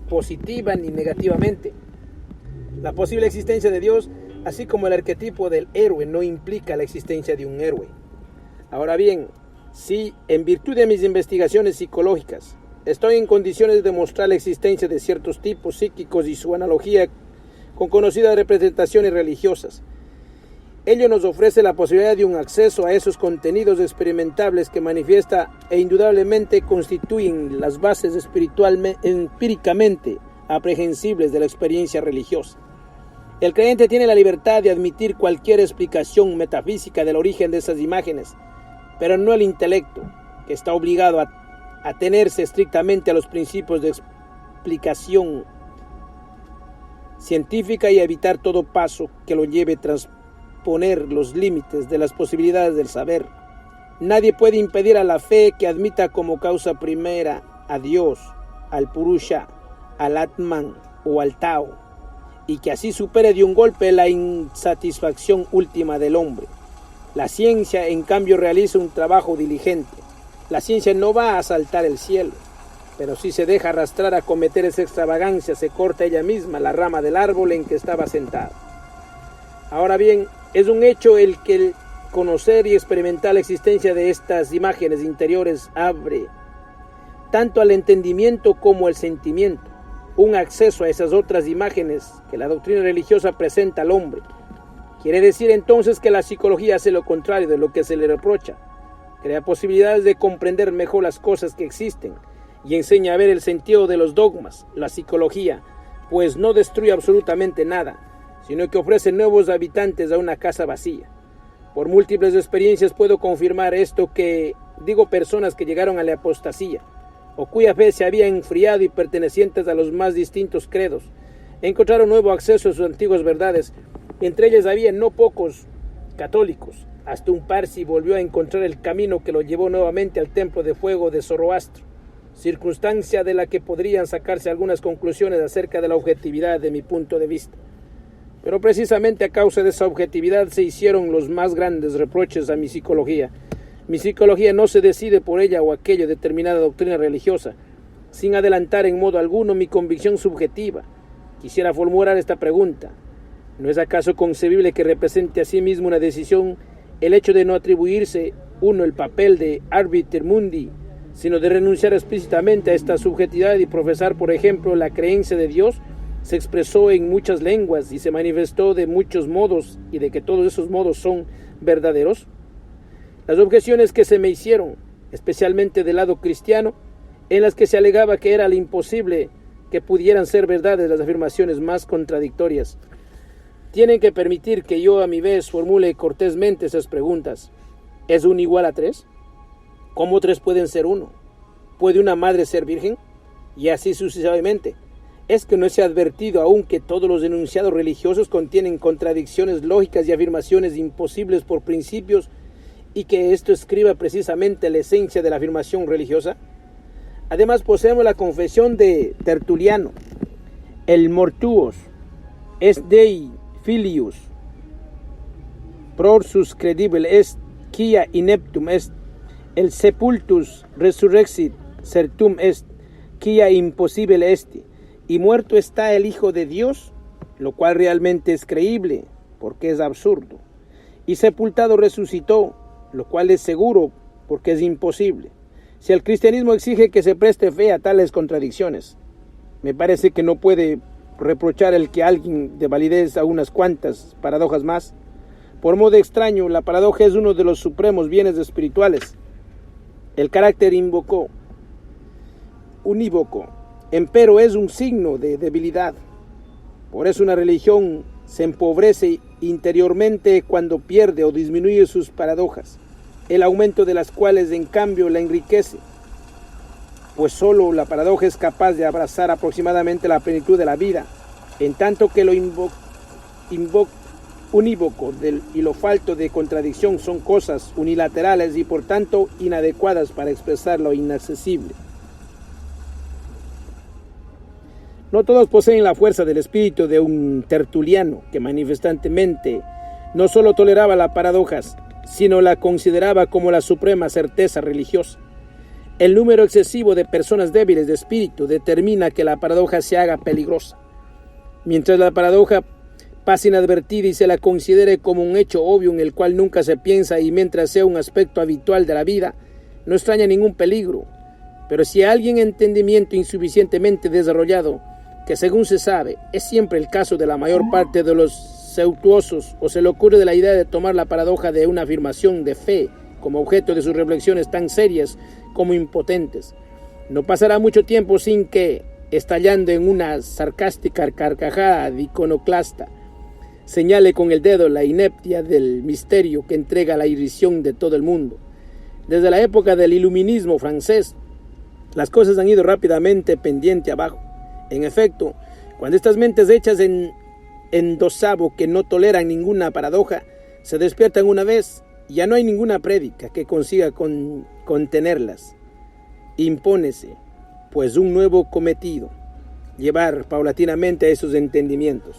positiva ni negativamente, la posible existencia de Dios, así como el arquetipo del héroe no implica la existencia de un héroe. Ahora bien, si en virtud de mis investigaciones psicológicas estoy en condiciones de demostrar la existencia de ciertos tipos psíquicos y su analogía con conocidas representaciones religiosas, ello nos ofrece la posibilidad de un acceso a esos contenidos experimentables que manifiesta e indudablemente constituyen las bases empíricamente aprehensibles de la experiencia religiosa. El creyente tiene la libertad de admitir cualquier explicación metafísica del origen de esas imágenes, pero no el intelecto, que está obligado a atenerse estrictamente a los principios de explicación científica y a evitar todo paso que lo lleve a transponer los límites de las posibilidades del saber. Nadie puede impedir a la fe que admita como causa primera a Dios, al Purusha, al Atman o al Tao, y que así supere de un golpe la insatisfacción última del hombre. La ciencia, en cambio, realiza un trabajo diligente. La ciencia no va a asaltar el cielo, pero si se deja arrastrar a cometer esa extravagancia, se corta ella misma la rama del árbol en que estaba sentada. Ahora bien, es un hecho el que el conocer y experimentar la existencia de estas imágenes interiores abre tanto al entendimiento como al sentimiento un acceso a esas otras imágenes que la doctrina religiosa presenta al hombre. Quiere decir entonces que la psicología hace lo contrario de lo que se le reprocha. Crea posibilidades de comprender mejor las cosas que existen y enseña a ver el sentido de los dogmas. La psicología, pues, no destruye absolutamente nada, sino que ofrece nuevos habitantes a una casa vacía. Por múltiples experiencias puedo confirmar esto que digo personas que llegaron a la apostasía, o cuya fe se había enfriado y pertenecientes a los más distintos credos, encontraron nuevo acceso a sus antiguas verdades. Entre ellas había no pocos católicos. Hasta un parsi volvió a encontrar el camino que lo llevó nuevamente al templo de fuego de Zoroastro, circunstancia de la que podrían sacarse algunas conclusiones acerca de la objetividad de mi punto de vista. Pero precisamente a causa de esa objetividad se hicieron los más grandes reproches a mi psicología. Mi psicología no se decide por ella o aquello determinada doctrina religiosa, sin adelantar en modo alguno mi convicción subjetiva. Quisiera formular esta pregunta: ¿no es acaso concebible que represente a sí mismo una decisión el hecho de no atribuirse uno el papel de arbiter mundi, sino de renunciar explícitamente a esta subjetividad y profesar, por ejemplo, la creencia de Dios se expresó en muchas lenguas y se manifestó de muchos modos y de que todos esos modos son verdaderos? Las objeciones que se me hicieron, especialmente del lado cristiano, en las que se alegaba que era imposible que pudieran ser verdades las afirmaciones más contradictorias, tienen que permitir que yo a mi vez formule cortésmente esas preguntas. ¿Es 1 igual a 3? ¿Cómo 3 pueden ser 1? ¿Puede una madre ser virgen? Y así sucesivamente. ¿Es que no se ha advertido aún que todos los enunciados religiosos contienen contradicciones lógicas y afirmaciones imposibles por principios, y que esto escriba precisamente la esencia de la afirmación religiosa? Además poseemos la confesión de Tertuliano: el mortuos est Dei filius, prorsus credible est, quia ineptum est, el sepultus resurrexit certum est, quia impossibile est, y muerto está el Hijo de Dios, lo cual realmente es creíble, porque es absurdo, y sepultado resucitó, lo cual es seguro, porque es imposible. Si el cristianismo exige que se preste fe a tales contradicciones, me parece que no puede reprochar el que alguien de validez a unas cuantas paradojas más. Por modo extraño, la paradoja es uno de los supremos bienes espirituales. El carácter unívoco, empero, es un signo de debilidad. Por eso una religión se empobrece interiormente cuando pierde o disminuye sus paradojas, el aumento de las cuales en cambio la enriquece, pues solo la paradoja es capaz de abrazar aproximadamente la plenitud de la vida, en tanto que lo unívoco y lo falto de contradicción son cosas unilaterales y por tanto inadecuadas para expresar lo inaccesible. No todos poseen la fuerza del espíritu de un Tertuliano, que manifestantemente no solo toleraba las paradojas, sino la consideraba como la suprema certeza religiosa. El número excesivo de personas débiles de espíritu determina que la paradoja se haga peligrosa. Mientras la paradoja pasa inadvertida y se la considere como un hecho obvio en el cual nunca se piensa, y mientras sea un aspecto habitual de la vida, no extraña ningún peligro. Pero si alguien entendimiento insuficientemente desarrollado, que según se sabe es siempre el caso de la mayor parte de los ceutuosos, o se le ocurre de la idea de tomar la paradoja de una afirmación de fe como objeto de sus reflexiones tan serias como impotentes, no pasará mucho tiempo sin que, estallando en una sarcástica carcajada de iconoclasta, señale con el dedo la inepcia del misterio que entrega la irrisión de todo el mundo. Desde la época del iluminismo francés, las cosas han ido rápidamente pendiente abajo. En efecto, cuando estas mentes hechas en dosavo que no toleran ninguna paradoja se despiertan una vez, ya no hay ninguna prédica que consiga contenerlas. Impónese, pues, un nuevo cometido: llevar paulatinamente a esos entendimientos,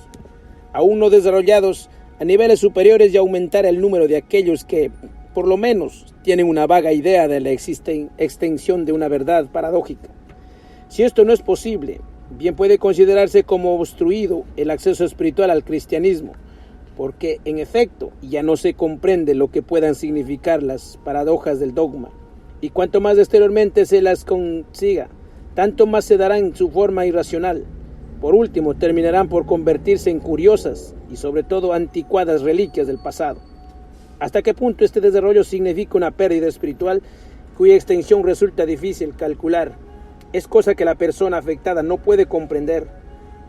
aún no desarrollados, a niveles superiores, y aumentar el número de aquellos que, por lo menos, tienen una vaga idea de la extensión de una verdad paradójica. Si esto no es posible, bien puede considerarse como obstruido el acceso espiritual al cristianismo, porque, en efecto, ya no se comprende lo que puedan significar las paradojas del dogma, y cuanto más exteriormente se las consiga, tanto más se darán su forma irracional. Por último, terminarán por convertirse en curiosas y sobre todo anticuadas reliquias del pasado. ¿Hasta qué punto este desarrollo significa una pérdida espiritual cuya extensión resulta difícil calcular? Es cosa que la persona afectada no puede comprender,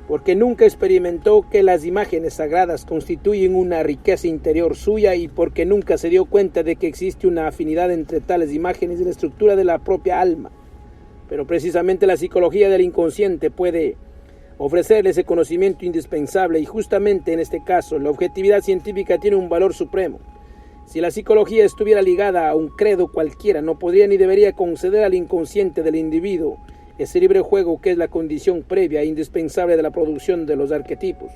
porque nunca experimentó que las imágenes sagradas constituyen una riqueza interior suya, y porque nunca se dio cuenta de que existe una afinidad entre tales imágenes y la estructura de la propia alma. Pero precisamente la psicología del inconsciente puede ofrecerle ese conocimiento indispensable, y justamente en este caso la objetividad científica tiene un valor supremo. Si la psicología estuviera ligada a un credo cualquiera, no podría ni debería conceder al inconsciente del individuo ese libre juego que es la condición previa e indispensable de la producción de los arquetipos.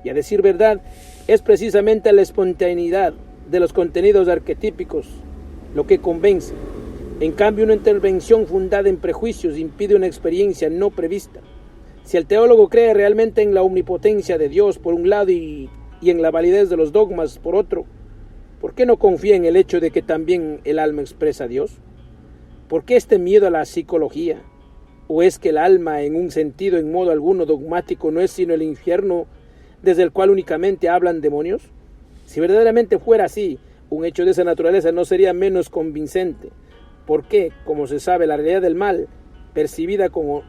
Y a decir verdad, es precisamente la espontaneidad de los contenidos arquetípicos lo que convence. En cambio, una intervención fundada en prejuicios impide una experiencia no prevista. Si el teólogo cree realmente en la omnipotencia de Dios por un lado y en la validez de los dogmas por otro, ¿por qué no confía en el hecho de que también el alma expresa a Dios? ¿Por qué este miedo a la psicología? ¿O es que el alma, en un sentido en modo alguno dogmático, no es sino el infierno desde el cual únicamente hablan demonios? Si verdaderamente fuera así, un hecho de esa naturaleza no sería menos convincente, porque, como se sabe, la realidad del mal, percibida como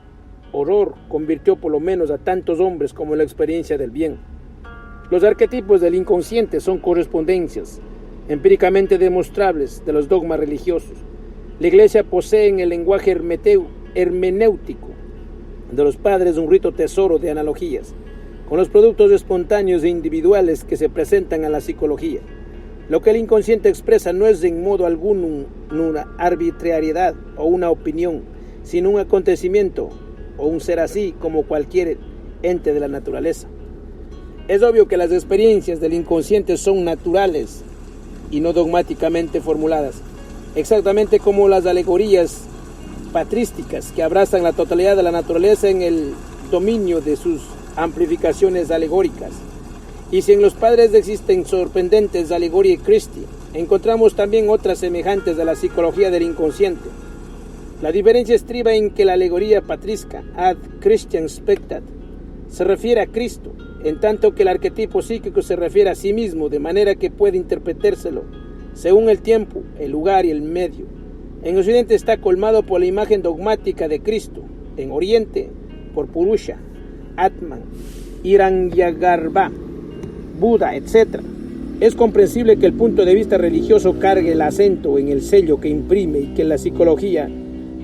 horror, convirtió por lo menos a tantos hombres como la experiencia del bien. Los arquetipos del inconsciente son correspondencias empíricamente demostrables de los dogmas religiosos. La Iglesia posee en el lenguaje hermenéutico de los padres un rico tesoro de analogías con los productos espontáneos e individuales que se presentan a la psicología. Lo que el inconsciente expresa no es en modo alguno una arbitrariedad o una opinión, sino un acontecimiento o un ser así como cualquier ente de la naturaleza. Es obvio que las experiencias del inconsciente son naturales y no dogmáticamente formuladas, exactamente como las alegorías patrísticas que abrazan la totalidad de la naturaleza en el dominio de sus amplificaciones alegóricas. Y si en los padres existen sorprendentes alegorías Christi, encontramos también otras semejantes de la psicología del inconsciente. La diferencia estriba en que la alegoría patrisca ad Christian spectat se refiere a Cristo, en tanto que el arquetipo psíquico se refiere a sí mismo, de manera que puede interpretárselo según el tiempo, el lugar y el medio. En Occidente está colmado por la imagen dogmática de Cristo, en Oriente por Purusha, Atman, Hiranyagarbha, Buda, etc. Es comprensible que el punto de vista religioso cargue el acento en el sello que imprime, y que la psicología,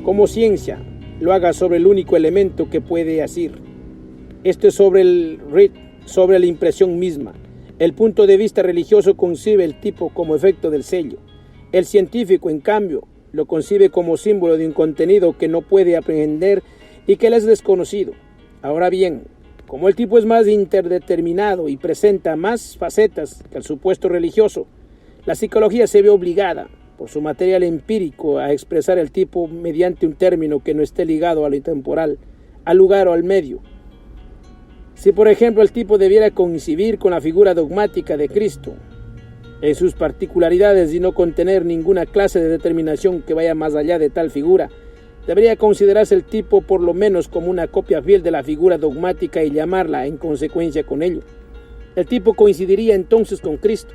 como ciencia, lo haga sobre el único elemento que puede asir. Esto es sobre la impresión misma. El punto de vista religioso concibe el tipo como efecto del sello. El científico, en cambio, lo concibe como símbolo de un contenido que no puede aprehender y que le es desconocido. Ahora bien, como el tipo es más interdeterminado y presenta más facetas que el supuesto religioso, la psicología se ve obligada, por su material empírico, a expresar el tipo mediante un término que no esté ligado a lo temporal, al lugar o al medio. Si por ejemplo el tipo debiera coincidir con la figura dogmática de Cristo en sus particularidades y no contener ninguna clase de determinación que vaya más allá de tal figura, debería considerarse el tipo por lo menos como una copia fiel de la figura dogmática y llamarla en consecuencia con ello. El tipo coincidiría entonces con Cristo.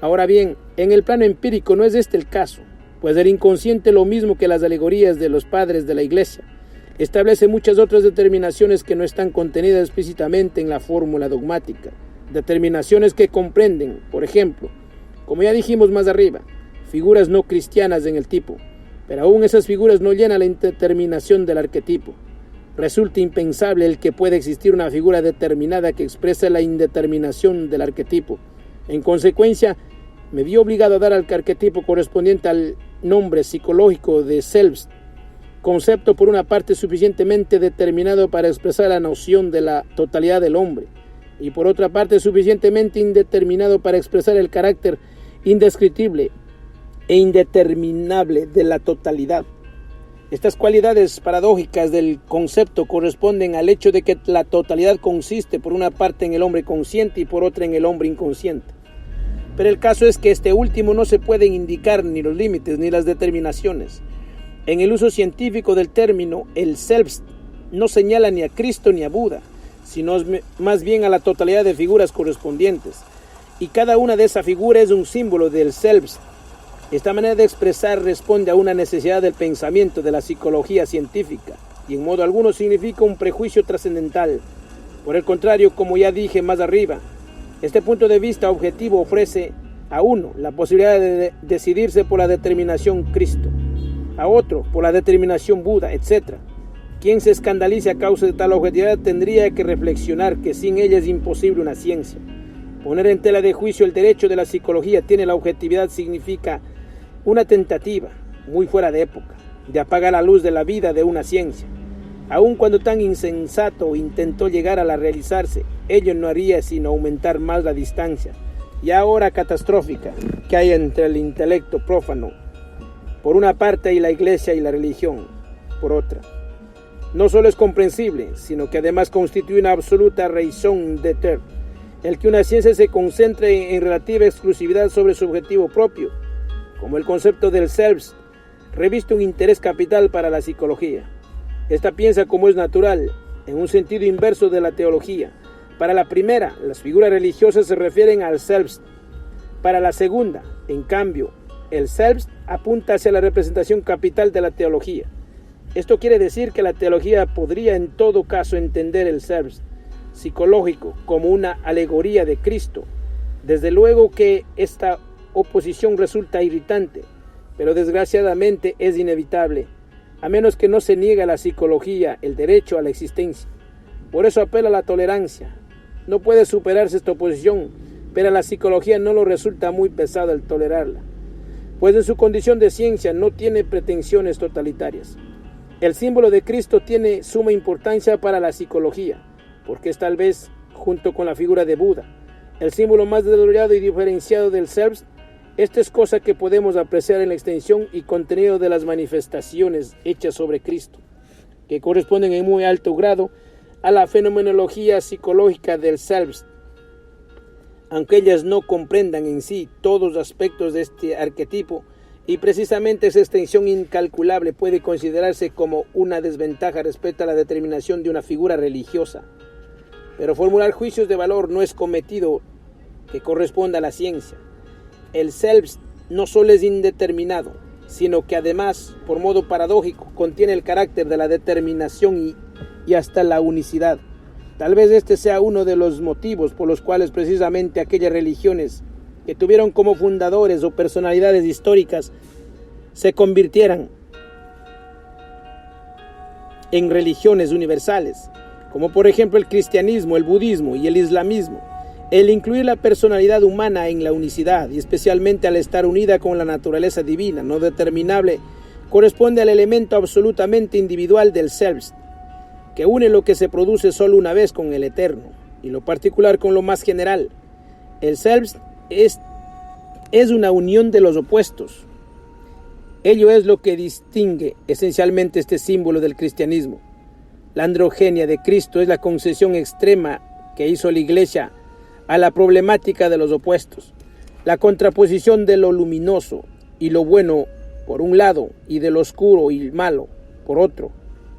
Ahora bien, en el plano empírico no es este el caso, pues el inconsciente, lo mismo que las alegorías de los padres de la Iglesia, establece muchas otras determinaciones que no están contenidas explícitamente en la fórmula dogmática. Determinaciones que comprenden, por ejemplo, como ya dijimos más arriba, figuras no cristianas en el tipo, pero aún esas figuras no llenan la indeterminación del arquetipo. Resulta impensable el que pueda existir una figura determinada que exprese la indeterminación del arquetipo. En consecuencia, me vi obligado a dar al arquetipo correspondiente al nombre psicológico de Selbst, concepto por una parte suficientemente determinado para expresar la noción de la totalidad del hombre, y por otra parte suficientemente indeterminado para expresar el carácter indescriptible e indeterminable de la totalidad. Estas cualidades paradójicas del concepto corresponden al hecho de que la totalidad consiste por una parte en el hombre consciente y por otra en el hombre inconsciente. Pero el caso es que este último no se pueden indicar ni los límites ni las determinaciones. En el uso científico del término, el Selbst no señala ni a Cristo ni a Buda, sino más bien a la totalidad de figuras correspondientes. Y cada una de esas figuras es un símbolo del Selbst. Esta manera de expresar responde a una necesidad del pensamiento de la psicología científica y en modo alguno significa un prejuicio trascendental. Por el contrario, como ya dije más arriba, este punto de vista objetivo ofrece a uno la posibilidad de decidirse por la determinación Cristo, a otro por la determinación Buda, etc. Quien se escandalice a causa de tal objetividad tendría que reflexionar que sin ella es imposible una ciencia. Poner en tela de juicio el derecho de la psicología tiene la objetividad significa una tentativa, muy fuera de época, de apagar la luz de la vida de una ciencia. Aun cuando tan insensato intentó llegar a la realizarse, ello no haría sino aumentar más la distancia, y ahora catastrófica, que hay entre el intelecto prófano, por una parte, y la iglesia y la religión, por otra. No solo es comprensible, sino que además constituye una absoluta raison d'être, el que una ciencia se concentre en relativa exclusividad sobre su objetivo propio, como el concepto del Selbst, reviste un interés capital para la psicología. Esta piensa como es natural, en un sentido inverso de la teología. Para la primera, las figuras religiosas se refieren al Selbst. Para la segunda, en cambio, el Selbst apunta hacia la representación capital de la teología. Esto quiere decir que la teología podría en todo caso entender el Selbst psicológico como una alegoría de Cristo. Desde luego que esta oposición resulta irritante, pero desgraciadamente es inevitable, a menos que no se niegue a la psicología el derecho a la existencia. Por eso apela a la tolerancia. No puede superarse esta oposición, pero a la psicología no lo resulta muy pesado el tolerarla, pues en su condición de ciencia no tiene pretensiones totalitarias. El símbolo de Cristo tiene suma importancia para la psicología, porque es tal vez, junto con la figura de Buda, el símbolo más desarrollado y diferenciado del Selbst. Esta es cosa que podemos apreciar en la extensión y contenido de las manifestaciones hechas sobre Cristo, que corresponden en muy alto grado a la fenomenología psicológica del Selbst, aunque ellas no comprendan en sí todos los aspectos de este arquetipo, y precisamente esa extensión incalculable puede considerarse como una desventaja respecto a la determinación de una figura religiosa. Pero formular juicios de valor no es cometido que corresponda a la ciencia. El Selbst no solo es indeterminado, sino que además, por modo paradójico, contiene el carácter de la determinación y hasta la unicidad. Tal vez este sea uno de los motivos por los cuales precisamente aquellas religiones que tuvieron como fundadores o personalidades históricas se convirtieran en religiones universales, como por ejemplo el cristianismo, el budismo y el islamismo. El incluir la personalidad humana en la unicidad, y especialmente al estar unida con la naturaleza divina, no determinable, corresponde al elemento absolutamente individual del Selbst, que une lo que se produce solo una vez con el eterno, y lo particular con lo más general. El Selbst es una unión de los opuestos. Ello es lo que distingue esencialmente este símbolo del cristianismo. La androgenia de Cristo es la concesión extrema que hizo la Iglesia a la problemática de los opuestos. La contraposición de lo luminoso y lo bueno por un lado y de lo oscuro y malo por otro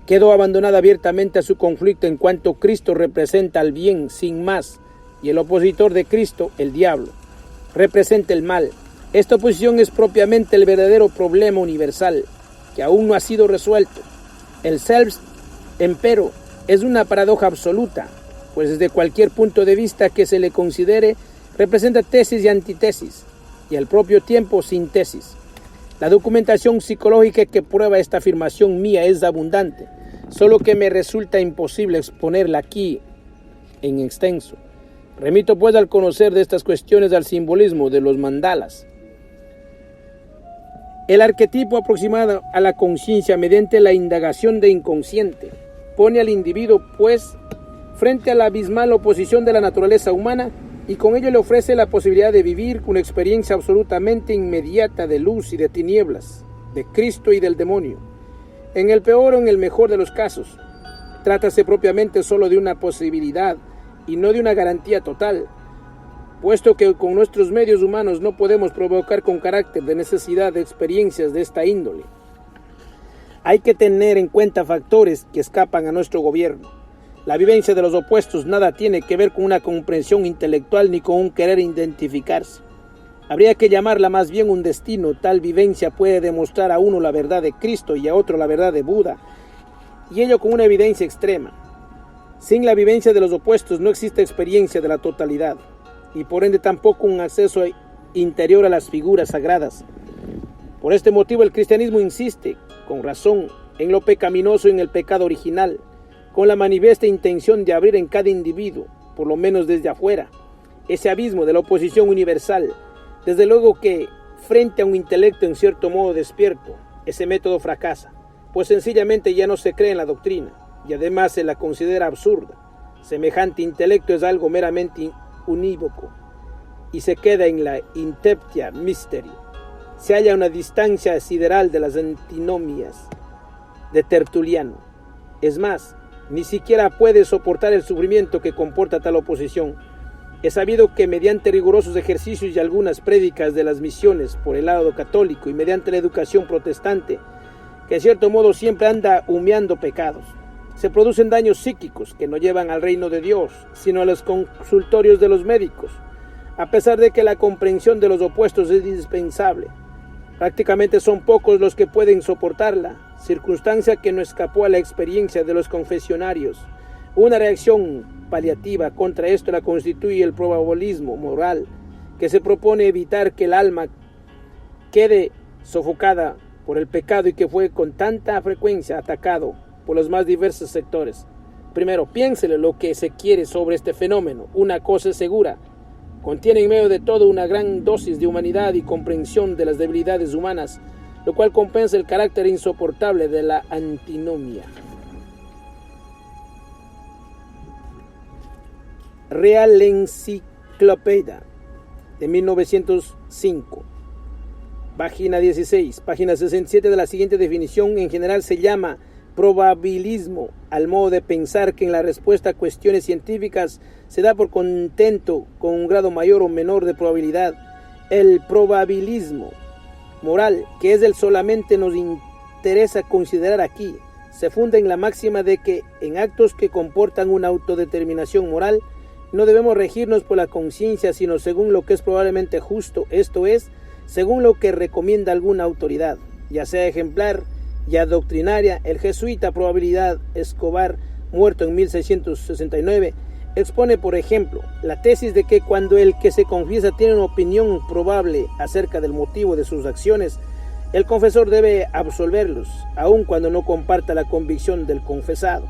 quedó abandonada abiertamente a su conflicto, en cuanto Cristo representa el bien sin más y el opositor de Cristo, el diablo, representa el mal. Esta oposición es propiamente el verdadero problema universal que aún no ha sido resuelto. El self, empero, es una paradoja absoluta, pues desde cualquier punto de vista que se le considere, representa tesis y antítesis, y al propio tiempo síntesis. La documentación psicológica que prueba esta afirmación mía es abundante, solo que me resulta imposible exponerla aquí en extenso. Remito pues al conocer de estas cuestiones al simbolismo de los mandalas. El arquetipo aproximado a la conciencia mediante la indagación de inconsciente pone al individuo, pues, frente a la abismal oposición de la naturaleza humana y con ello le ofrece la posibilidad de vivir una experiencia absolutamente inmediata de luz y de tinieblas, de Cristo y del demonio. En el peor o en el mejor de los casos, trátase propiamente solo de una posibilidad y no de una garantía total, puesto que con nuestros medios humanos no podemos provocar con carácter de necesidad de experiencias de esta índole. Hay que tener en cuenta factores que escapan a nuestro gobierno. La vivencia de los opuestos nada tiene que ver con una comprensión intelectual ni con un querer identificarse. Habría que llamarla más bien un destino. Tal vivencia puede demostrar a uno la verdad de Cristo y a otro la verdad de Buda, y ello con una evidencia extrema. Sin la vivencia de los opuestos no existe experiencia de la totalidad, y por ende tampoco un acceso interior a las figuras sagradas. Por este motivo el cristianismo insiste, con razón, en lo pecaminoso y en el pecado original, con la manifiesta intención de abrir en cada individuo, por lo menos desde afuera, ese abismo de la oposición universal. Desde luego que, frente a un intelecto en cierto modo despierto, ese método fracasa, pues sencillamente ya no se cree en la doctrina, y además se la considera absurda. Semejante intelecto es algo meramente unívoco, y se queda en la inteptia mysteri. Se halla a una distancia sideral de las antinomias de Tertuliano. Es más, ni siquiera puede soportar el sufrimiento que comporta tal oposición. Es sabido que mediante rigurosos ejercicios y algunas prédicas de las misiones por el lado católico y mediante la educación protestante, que en cierto modo siempre anda humeando pecados, se producen daños psíquicos que no llevan al reino de Dios, sino a los consultorios de los médicos, a pesar de que la comprensión de los opuestos es indispensable. Prácticamente son pocos los que pueden soportarla, circunstancia que no escapó a la experiencia de los confesionarios. Una reacción paliativa contra esto la constituye el probabilismo moral, que se propone evitar que el alma quede sofocada por el pecado y que fue con tanta frecuencia atacado por los más diversos sectores. Primero, piénsele lo que se quiere sobre este fenómeno. Una cosa es segura: contiene en medio de todo una gran dosis de humanidad y comprensión de las debilidades humanas, lo cual compensa el carácter insoportable de la antinomia. Real Enciclopedia de 1905, página 16, página 67, de la siguiente definición. En general se llama probabilismo al modo de pensar que en la respuesta a cuestiones científicas se da por contento con un grado mayor o menor de probabilidad. El probabilismo moral, que es el solamente nos interesa considerar aquí, se funda en la máxima de que en actos que comportan una autodeterminación moral no debemos regirnos por la conciencia, sino según lo que es probablemente justo, esto es, según lo que recomienda alguna autoridad, ya sea ejemplar, ya doctrinaria. El jesuita Probabilidad Escobar, muerto en 1669, expone, por ejemplo, la tesis de que cuando el que se confiesa tiene una opinión probable acerca del motivo de sus acciones, el confesor debe absolverlos, aun cuando no comparta la convicción del confesado.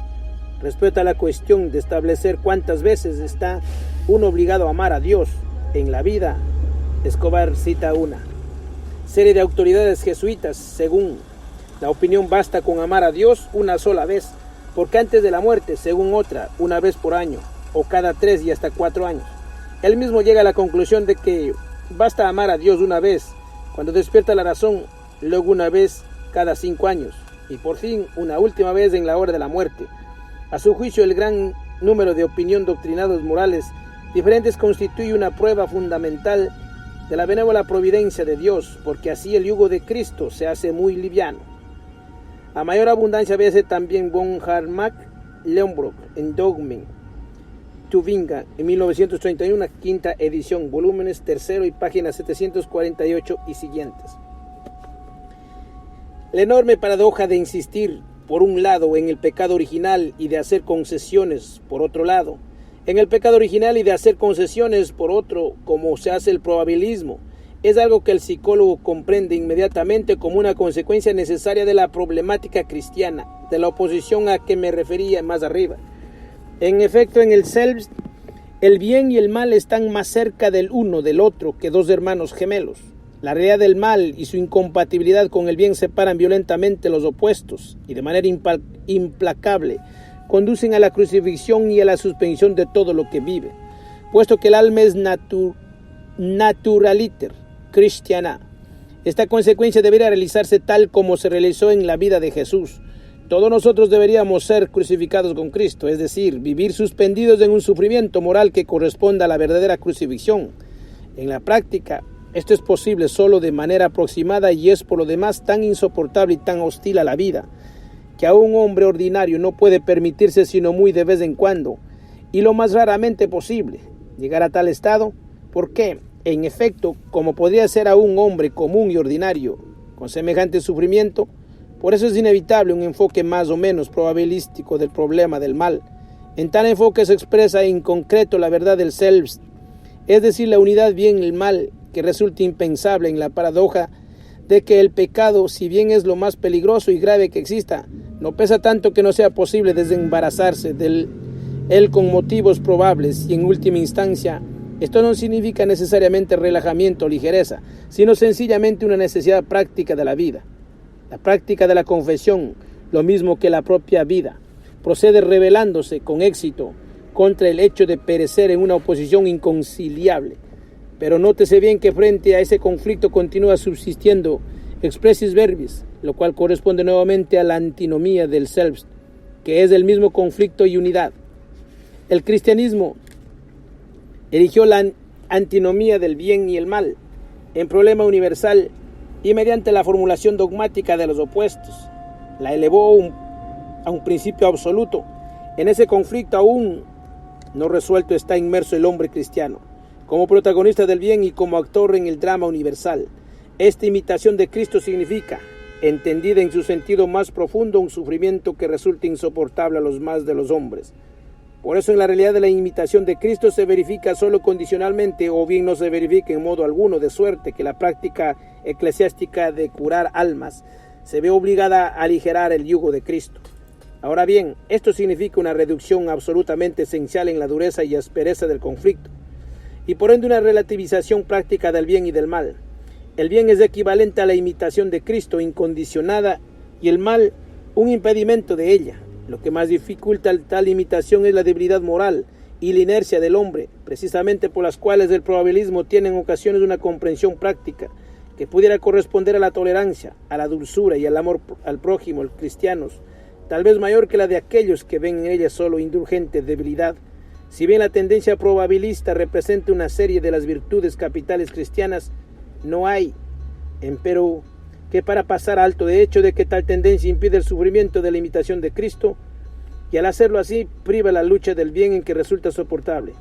Respecto a la cuestión de establecer cuántas veces está uno obligado a amar a Dios en la vida, Escobar cita una serie de autoridades jesuitas. Según la opinión, basta con amar a Dios una sola vez, porque antes de la muerte, según otra, una vez por año, o cada 3 y hasta 4 años. Él mismo llega a la conclusión de que basta amar a Dios una vez cuando despierta la razón, luego una vez cada 5 años, y por fin una última vez en la hora de la muerte. A su juicio, el gran número de opinión doctrinados morales diferentes constituye una prueba fundamental de la benévola providencia de Dios, porque así el yugo de Cristo se hace muy liviano. A mayor abundancia véase también von Harmack Leonbrock en Dogmen, Tübingen, en 1931, quinta edición, volúmenes tercero y páginas 748 y siguientes. La enorme paradoja de insistir, por un lado, en el pecado original y de hacer concesiones, por otro lado, en el pecado original y de hacer concesiones, por otro, como se hace el probabilismo, es algo que el psicólogo comprende inmediatamente como una consecuencia necesaria de la problemática cristiana, de la oposición a que me refería más arriba. En efecto, en el Selbst, el bien y el mal están más cerca del uno del otro que dos hermanos gemelos. La realidad del mal y su incompatibilidad con el bien separan violentamente los opuestos y de manera implacable conducen a la crucifixión y a la suspensión de todo lo que vive, puesto que el alma es naturaliter cristiana. Esta consecuencia debería realizarse tal como se realizó en la vida de Jesús. Todos nosotros deberíamos ser crucificados con Cristo, es decir, vivir suspendidos en un sufrimiento moral que corresponda a la verdadera crucifixión. En la práctica, esto es posible solo de manera aproximada y es por lo demás tan insoportable y tan hostil a la vida, que a un hombre ordinario no puede permitirse sino muy de vez en cuando, y lo más raramente posible, llegar a tal estado, porque, en efecto, como podría ser a un hombre común y ordinario, con semejante sufrimiento, por eso es inevitable un enfoque más o menos probabilístico del problema del mal. En tal enfoque se expresa en concreto la verdad del Selbst, es decir, la unidad bien y el mal, que resulta impensable en la paradoja de que el pecado, si bien es lo más peligroso y grave que exista, no pesa tanto que no sea posible desembarazarse de él con motivos probables, y en última instancia, esto no significa necesariamente relajamiento o ligereza, sino sencillamente una necesidad práctica de la vida. La práctica de la confesión, lo mismo que la propia vida, procede rebelándose con éxito contra el hecho de perecer en una oposición inconciliable. Pero nótese bien que frente a ese conflicto continúa subsistiendo expressis verbis, lo cual corresponde nuevamente a la antinomía del Selbst, que es el mismo conflicto y unidad. El cristianismo erigió la antinomía del bien y el mal en problema universal y mediante la formulación dogmática de los opuestos, la elevó a un principio absoluto. En ese conflicto aún no resuelto está inmerso el hombre cristiano, como protagonista del bien y como actor en el drama universal. Esta imitación de Cristo significa, entendida en su sentido más profundo, un sufrimiento que resulta insoportable a los más de los hombres. Por eso en la realidad de la imitación de Cristo se verifica solo condicionalmente o bien no se verifica en modo alguno, de suerte que la práctica eclesiástica de curar almas se ve obligada a aligerar el yugo de Cristo. Ahora bien, esto significa una reducción absolutamente esencial en la dureza y aspereza del conflicto, y por ende una relativización práctica del bien y del mal. El bien es equivalente a la imitación de Cristo incondicionada y el mal un impedimento de ella. Lo que más dificulta tal imitación es la debilidad moral y la inercia del hombre, precisamente por las cuales el probabilismo tiene en ocasiones una comprensión práctica que pudiera corresponder a la tolerancia, a la dulzura y al amor al prójimo, los cristianos, tal vez mayor que la de aquellos que ven en ella solo indulgente debilidad. Si bien la tendencia probabilista representa una serie de las virtudes capitales cristianas, no hay, empero, que para pasar alto de hecho de que tal tendencia impide el sufrimiento de la imitación de Cristo, y al hacerlo así priva la lucha del bien en que resulta soportable.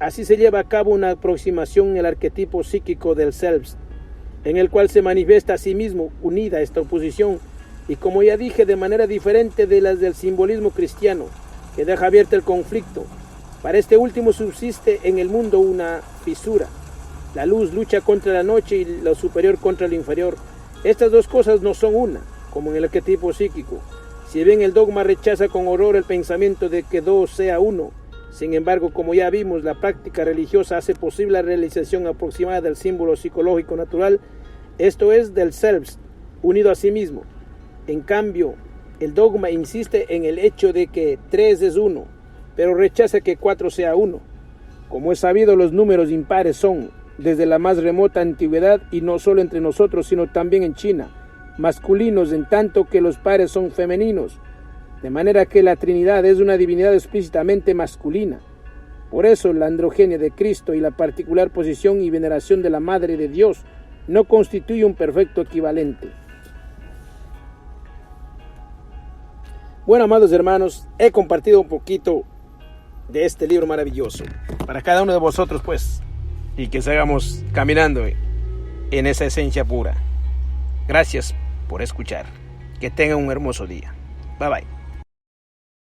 Así se lleva a cabo una aproximación al arquetipo psíquico del Selbst, en el cual se manifiesta a sí mismo unida esta oposición, y como ya dije, de manera diferente de las del simbolismo cristiano, que deja abierto el conflicto. Para este último subsiste en el mundo una fisura. La luz lucha contra la noche y lo superior contra lo inferior. Estas dos cosas no son una, como en el arquetipo psíquico. Si bien el dogma rechaza con horror el pensamiento de que dos sea uno, sin embargo, como ya vimos, la práctica religiosa hace posible la realización aproximada del símbolo psicológico natural, esto es, del Selbst, unido a sí mismo. En cambio, el dogma insiste en el hecho de que 3 es 1, pero rechaza que 4 sea 1. Como es sabido, los números impares son, desde la más remota antigüedad, y no solo entre nosotros, sino también en China, masculinos, en tanto que los pares son femeninos. de manera que la Trinidad es una divinidad explícitamente masculina. Por eso la androgenia de Cristo y la particular posición y veneración de la Madre de Dios no constituye un perfecto equivalente. Bueno, amados hermanos, he compartido un poquito de este libro maravilloso para cada uno de vosotros, pues, y que sigamos caminando en esa esencia pura. Gracias por escuchar. Que tengan un hermoso día. Bye bye.